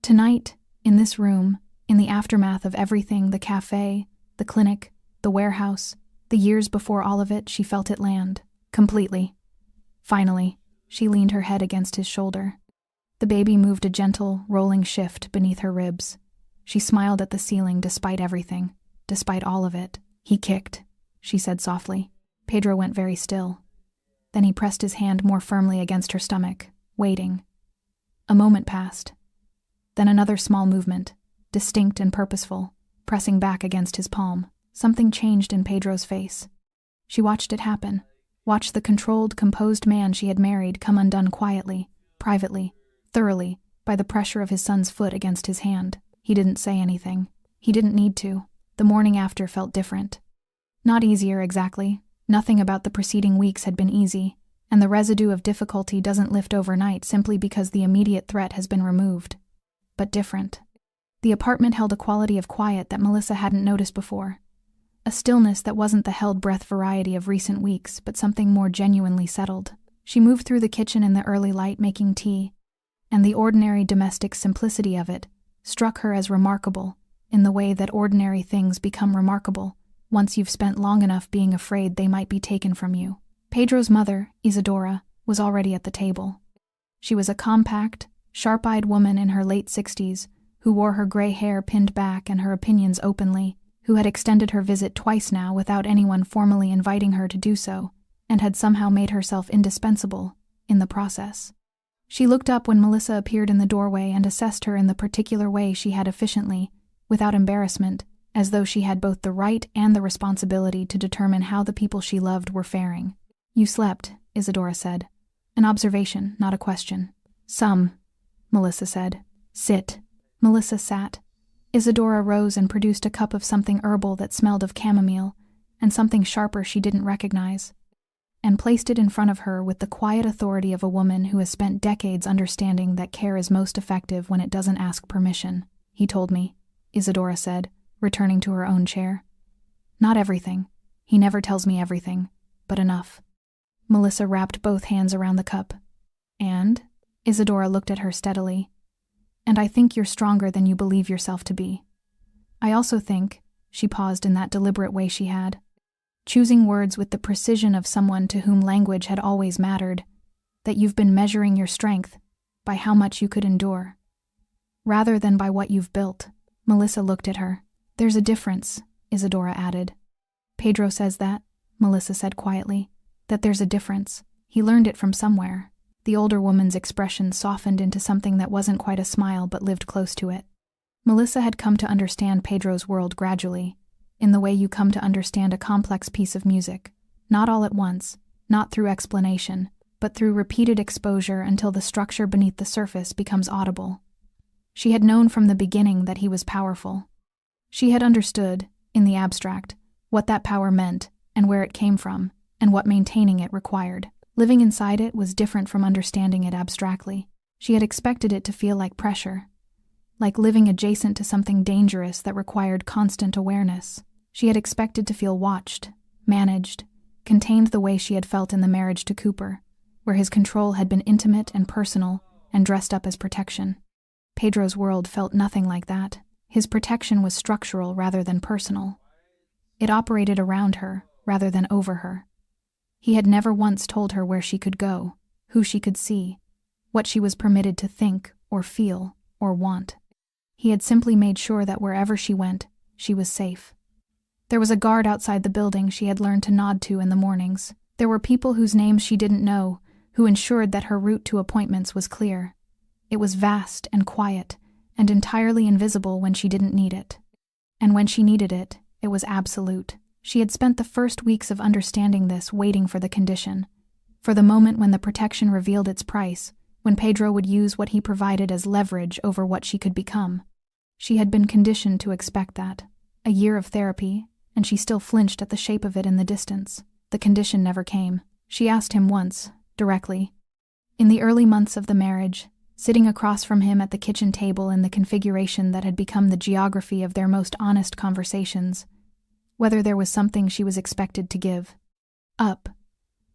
Tonight, in this room, in the aftermath of everything, the cafe, the clinic, the warehouse, the years before all of it, she felt it land, completely. Finally, she leaned her head against his shoulder. The baby moved a gentle, rolling shift beneath her ribs. She smiled at the ceiling despite everything, despite all of it. He kicked, she said softly. Pedro went very still. Then he pressed his hand more firmly against her stomach, waiting. A moment passed. Then another small movement, distinct and purposeful, pressing back against his palm. Something changed in Pedro's face. She watched it happen, watched the controlled, composed man she had married come undone quietly, privately, thoroughly, by the pressure of his son's foot against his hand. He didn't say anything. He didn't need to. The morning after felt different. Not easier exactly. Nothing about the preceding weeks had been easy, and the residue of difficulty doesn't lift overnight simply because the immediate threat has been removed. But different. The apartment held a quality of quiet that Melissa hadn't noticed before. A stillness that wasn't the held breath variety of recent weeks, but something more genuinely settled. She moved through the kitchen in the early light making tea, and the ordinary domestic simplicity of it struck her as remarkable, in the way that ordinary things become remarkable once you've spent long enough being afraid they might be taken from you. Pedro's mother, Isadora, was already at the table. She was a compact, sharp-eyed woman in her late 60s who wore her gray hair pinned back and her opinions openly, who had extended her visit twice now without anyone formally inviting her to do so, and had somehow made herself indispensable in the process. She looked up when Melissa appeared in the doorway and assessed her in the particular way she had efficiently, without embarrassment, as though she had both the right and the responsibility to determine how the people she loved were faring. You slept, Isadora said. An observation, not a question. Some, Melissa said. Sit. Melissa sat. Isadora rose and produced a cup of something herbal that smelled of chamomile, and something sharper she didn't recognize, and placed it in front of her with the quiet authority of a woman who has spent decades understanding that care is most effective when it doesn't ask permission. He told me, Isadora said, returning to her own chair. Not everything. He never tells me everything, but enough. Melissa wrapped both hands around the cup. And? Isadora looked at her steadily. And I think you're stronger than you believe yourself to be. I also think, she paused in that deliberate way she had, choosing words with the precision of someone to whom language had always mattered, that you've been measuring your strength by how much you could endure, rather than by what you've built. Melissa looked at her. There's a difference, Isadora added. Pedro says that, Melissa said quietly, that there's a difference. He learned it from somewhere. The older woman's expression softened into something that wasn't quite a smile but lived close to it. Melissa had come to understand Pedro's world gradually, in the way you come to understand a complex piece of music, not all at once, not through explanation, but through repeated exposure until the structure beneath the surface becomes audible. She had known from the beginning that he was powerful. She had understood, in the abstract, what that power meant and where it came from, and what maintaining it required. Living inside it was different from understanding it abstractly. She had expected it to feel like pressure, like living adjacent to something dangerous that required constant awareness. She had expected to feel watched, managed, contained the way she had felt in the marriage to Cooper, where his control had been intimate and personal and dressed up as protection. Pedro's world felt nothing like that. His protection was structural rather than personal. It operated around her rather than over her. He had never once told her where she could go, who she could see, what she was permitted to think or feel or want. He had simply made sure that wherever she went, she was safe. There was a guard outside the building she had learned to nod to in the mornings. There were people whose names she didn't know, who ensured that her route to appointments was clear. It was vast and quiet, and entirely invisible when she didn't need it. And when she needed it, it was absolute. She had spent the first weeks of understanding this waiting for the condition, for the moment when the protection revealed its price, when Pedro would use what he provided as leverage over what she could become. She had been conditioned to expect that. A year of therapy, and she still flinched at the shape of it in the distance. The condition never came. She asked him once, directly. In the early months of the marriage, sitting across from him at the kitchen table in the configuration that had become the geography of their most honest conversations, whether there was something she was expected to give up.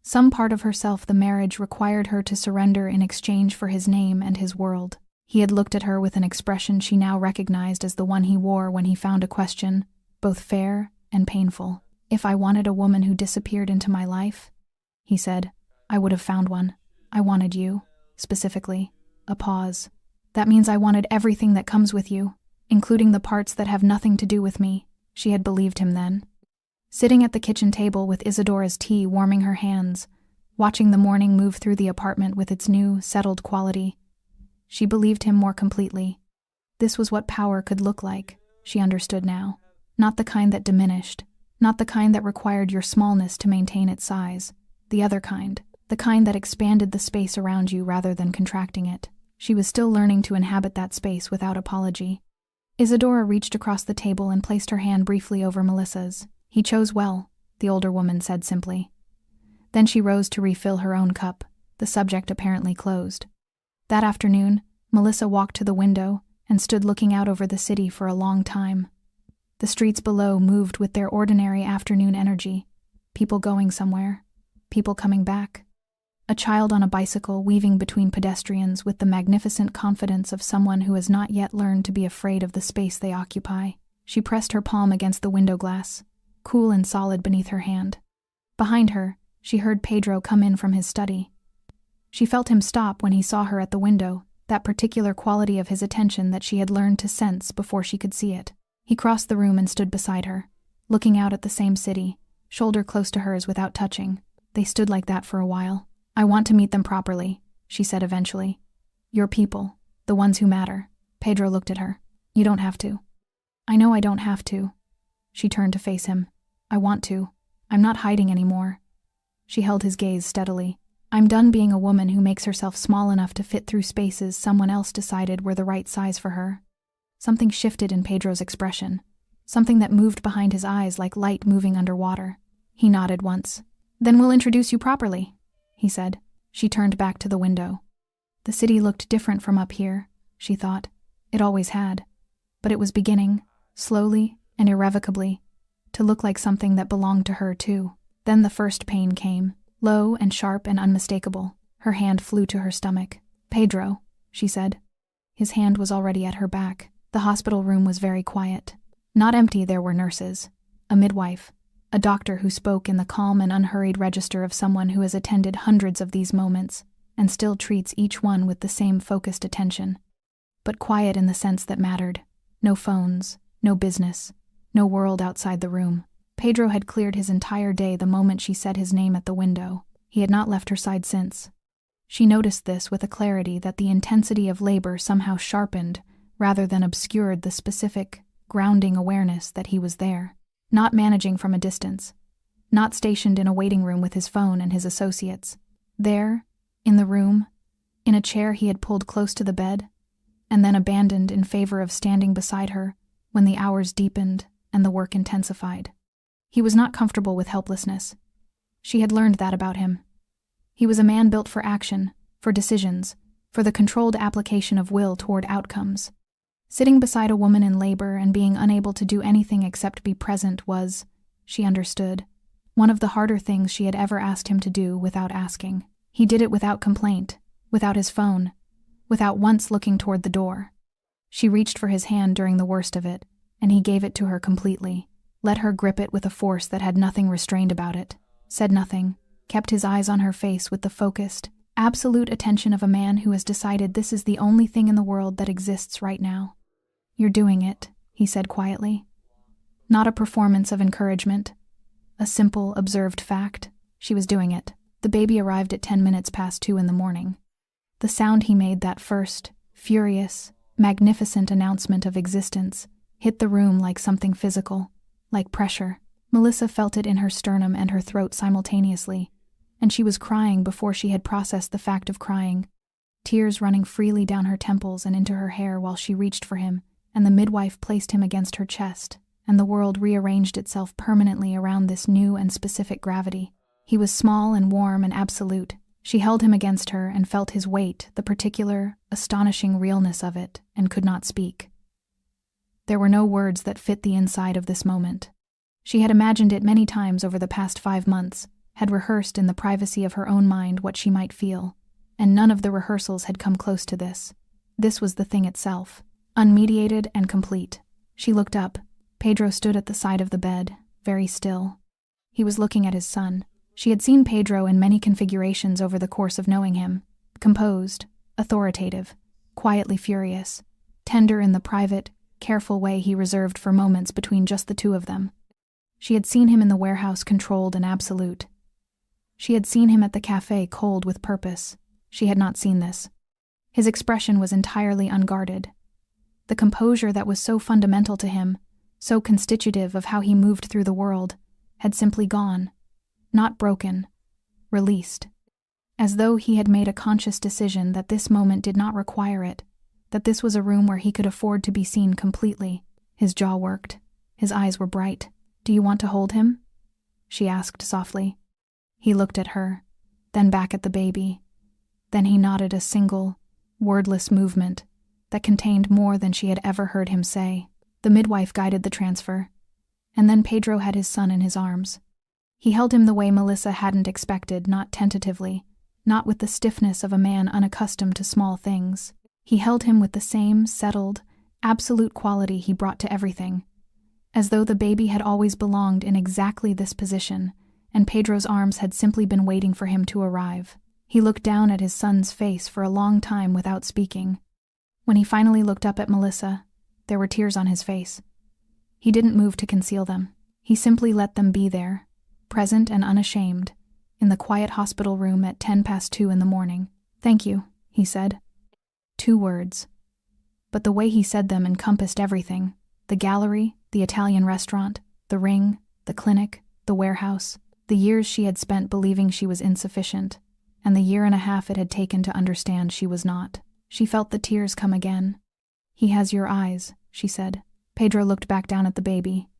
Some part of herself the marriage required her to surrender in exchange for his name and his world. He had looked at her with an expression she now recognized as the one he wore when he found a question, both fair and painful. "If I wanted a woman who disappeared into my life," he said, "I would have found one. I wanted you, specifically." A pause. "That means I wanted everything that comes with you, including the parts that have nothing to do with me." She had believed him then. Sitting at the kitchen table with Isadora's tea warming her hands, watching the morning move through the apartment with its new, settled quality, she believed him more completely. This was what power could look like, she understood now. Not the kind that diminished, not the kind that required your smallness to maintain its size. The other kind, the kind that expanded the space around you rather than contracting it. She was still learning to inhabit that space without apology. Isadora reached across the table and placed her hand briefly over Melissa's. "He chose well," the older woman said simply. Then she rose to refill her own cup, the subject apparently closed. That afternoon, Melissa walked to the window and stood looking out over the city for a long time. The streets below moved with their ordinary afternoon energy, people going somewhere, people coming back. A child on a bicycle weaving between pedestrians with the magnificent confidence of someone who has not yet learned to be afraid of the space they occupy. She pressed her palm against the window glass, cool and solid beneath her hand. Behind her, she heard Pedro come in from his study. She felt him stop when he saw her at the window, that particular quality of his attention that she had learned to sense before she could see it. He crossed the room and stood beside her, looking out at the same city, shoulder close to hers without touching. They stood like that for a while. "I want to meet them properly," she said eventually. "Your people, the ones who matter." Pedro looked at her. "You don't have to." "I know I don't have to." She turned to face him. "I want to. I'm not hiding anymore." She held his gaze steadily. "I'm done being a woman who makes herself small enough to fit through spaces someone else decided were the right size for her." Something shifted in Pedro's expression, something that moved behind his eyes like light moving underwater. He nodded once. "Then we'll introduce you properly," he said. She turned back to the window. The city looked different from up here, she thought. It always had. But it was beginning, slowly and irrevocably, to look like something that belonged to her too. Then the first pain came, low and sharp and unmistakable. Her hand flew to her stomach. "Pedro," she said. His hand was already at her back. The hospital room was very quiet. Not empty, there were nurses, a midwife, a doctor who spoke in the calm and unhurried register of someone who has attended hundreds of these moments and still treats each one with the same focused attention. But quiet in the sense that mattered. No phones, no business, no world outside the room. Pedro had cleared his entire day the moment she said his name at the window. He had not left her side since. She noticed this with a clarity that the intensity of labor somehow sharpened rather than obscured the specific, grounding awareness that he was there. Not managing from a distance, not stationed in a waiting room with his phone and his associates. There, in the room, in a chair he had pulled close to the bed, and then abandoned in favor of standing beside her when the hours deepened and the work intensified. He was not comfortable with helplessness. She had learned that about him. He was a man built for action, for decisions, for the controlled application of will toward outcomes. Sitting beside a woman in labor and being unable to do anything except be present was, she understood, one of the harder things she had ever asked him to do without asking. He did it without complaint, without his phone, without once looking toward the door. She reached for his hand during the worst of it, and he gave it to her completely, let her grip it with a force that had nothing restrained about it, said nothing, kept his eyes on her face with the focused, absolute attention of a man who has decided this is the only thing in the world that exists right now. "You're doing it," he said quietly. Not a performance of encouragement. A simple, observed fact. She was doing it. The baby arrived at 10 minutes past 2 in the morning. The sound he made, that first, furious, magnificent announcement of existence, hit the room like something physical, like pressure. Melissa felt it in her sternum and her throat simultaneously, and she was crying before she had processed the fact of crying, tears running freely down her temples and into her hair while she reached for him, and the midwife placed him against her chest, and the world rearranged itself permanently around this new and specific gravity. He was small and warm and absolute. She held him against her and felt his weight, the particular, astonishing realness of it, and could not speak. There were no words that fit the inside of this moment. She had imagined it many times over the past 5 months, had rehearsed in the privacy of her own mind what she might feel, and none of the rehearsals had come close to this. This was the thing itself, unmediated and complete. She looked up. Pedro stood at the side of the bed, very still. He was looking at his son. She had seen Pedro in many configurations over the course of knowing him. Composed, authoritative, quietly furious, tender in the private, careful way he reserved for moments between just the two of them. She had seen him in the warehouse controlled and absolute. She had seen him at the café cold with purpose. She had not seen this. His expression was entirely unguarded. The composure that was so fundamental to him, so constitutive of how he moved through the world, had simply gone. Not broken, released. As though he had made a conscious decision that this moment did not require it, that this was a room where he could afford to be seen completely. His jaw worked. His eyes were bright. "Do you want to hold him?" she asked softly. He looked at her, then back at the baby. Then he nodded, a single, wordless movement that contained more than she had ever heard him say. The midwife guided the transfer, and then Pedro had his son in his arms. He held him the way Melissa hadn't expected, not tentatively, not with the stiffness of a man unaccustomed to small things. He held him with the same settled, absolute quality he brought to everything, as though the baby had always belonged in exactly this position, and Pedro's arms had simply been waiting for him to arrive. He looked down at his son's face for a long time without speaking. When he finally looked up at Melissa, there were tears on his face. He didn't move to conceal them. He simply let them be there, present and unashamed, in the quiet hospital room at 10 past 2 in the morning. "Thank you," he said. 2 words. But the way he said them encompassed everything: the gallery, the Italian restaurant, the ring, the clinic, the warehouse, the years she had spent believing she was insufficient, and the 1.5 years it had taken to understand she was not. She felt the tears come again. "He has your eyes," she said. Pedro looked back down at the baby.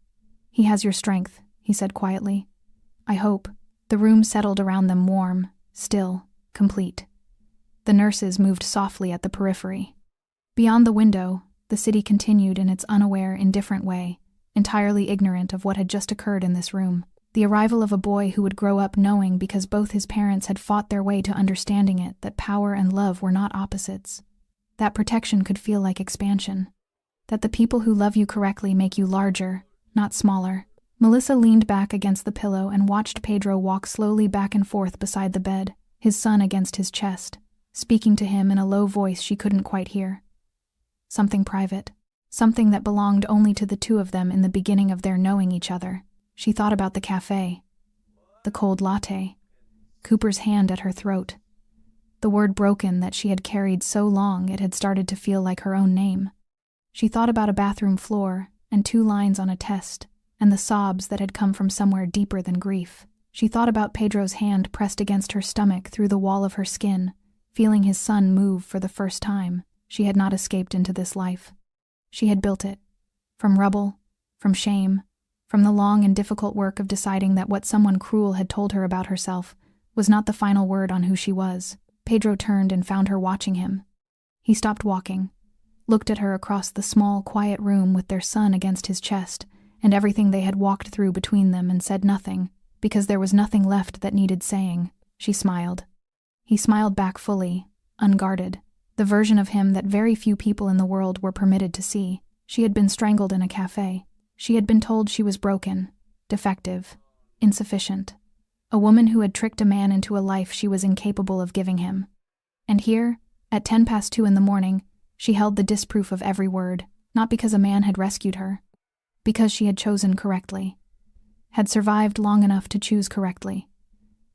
"He has your strength," he said quietly. "I hope." The room settled around them, warm, still, complete. The nurses moved softly at the periphery. Beyond the window, the city continued in its unaware, indifferent way, entirely ignorant of what had just occurred in this room. The arrival of a boy who would grow up knowing, because both his parents had fought their way to understanding it, that power and love were not opposites. That protection could feel like expansion. That the people who love you correctly make you larger, not smaller. Melissa leaned back against the pillow and watched Pedro walk slowly back and forth beside the bed, his son against his chest, speaking to him in a low voice she couldn't quite hear. Something private. Something that belonged only to the two of them in the beginning of their knowing each other. She thought about the café, the cold latte, Cooper's hand at her throat, the word broken that she had carried so long it had started to feel like her own name. She thought about a bathroom floor and 2 lines on a test, and the sobs that had come from somewhere deeper than grief. She thought about Pedro's hand pressed against her stomach through the wall of her skin, feeling his son move for the first time. She had not escaped into this life. She had built it. From rubble, from shame, from the long and difficult work of deciding that what someone cruel had told her about herself was not the final word on who she was. Pedro turned and found her watching him. He stopped walking, looked at her across the small, quiet room with their son against his chest, and everything they had walked through between them, and said nothing, because there was nothing left that needed saying. She smiled. He smiled back fully, unguarded. The version of him that very few people in the world were permitted to see. She had been strangled in a cafe. She had been told she was broken, defective, insufficient. A woman who had tricked a man into a life she was incapable of giving him. And here, at 2:10 in the morning, she held the disproof of every word, not because a man had rescued her, because she had chosen correctly, had survived long enough to choose correctly,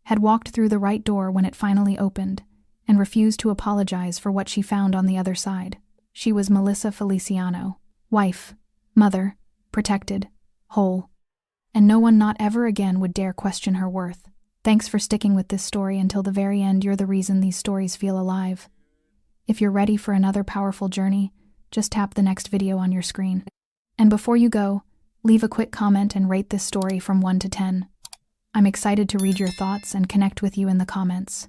had walked through the right door when it finally opened, and refused to apologize for what she found on the other side. She was Melissa Feliciano, wife, mother, protected, whole, and no one not ever again would dare question her worth. Thanks for sticking with this story until the very end. You're the reason these stories feel alive. If you're ready for another powerful journey, just tap the next video on your screen. And before you go, leave a quick comment and rate this story from 1 to 10. I'm excited to read your thoughts and connect with you in the comments.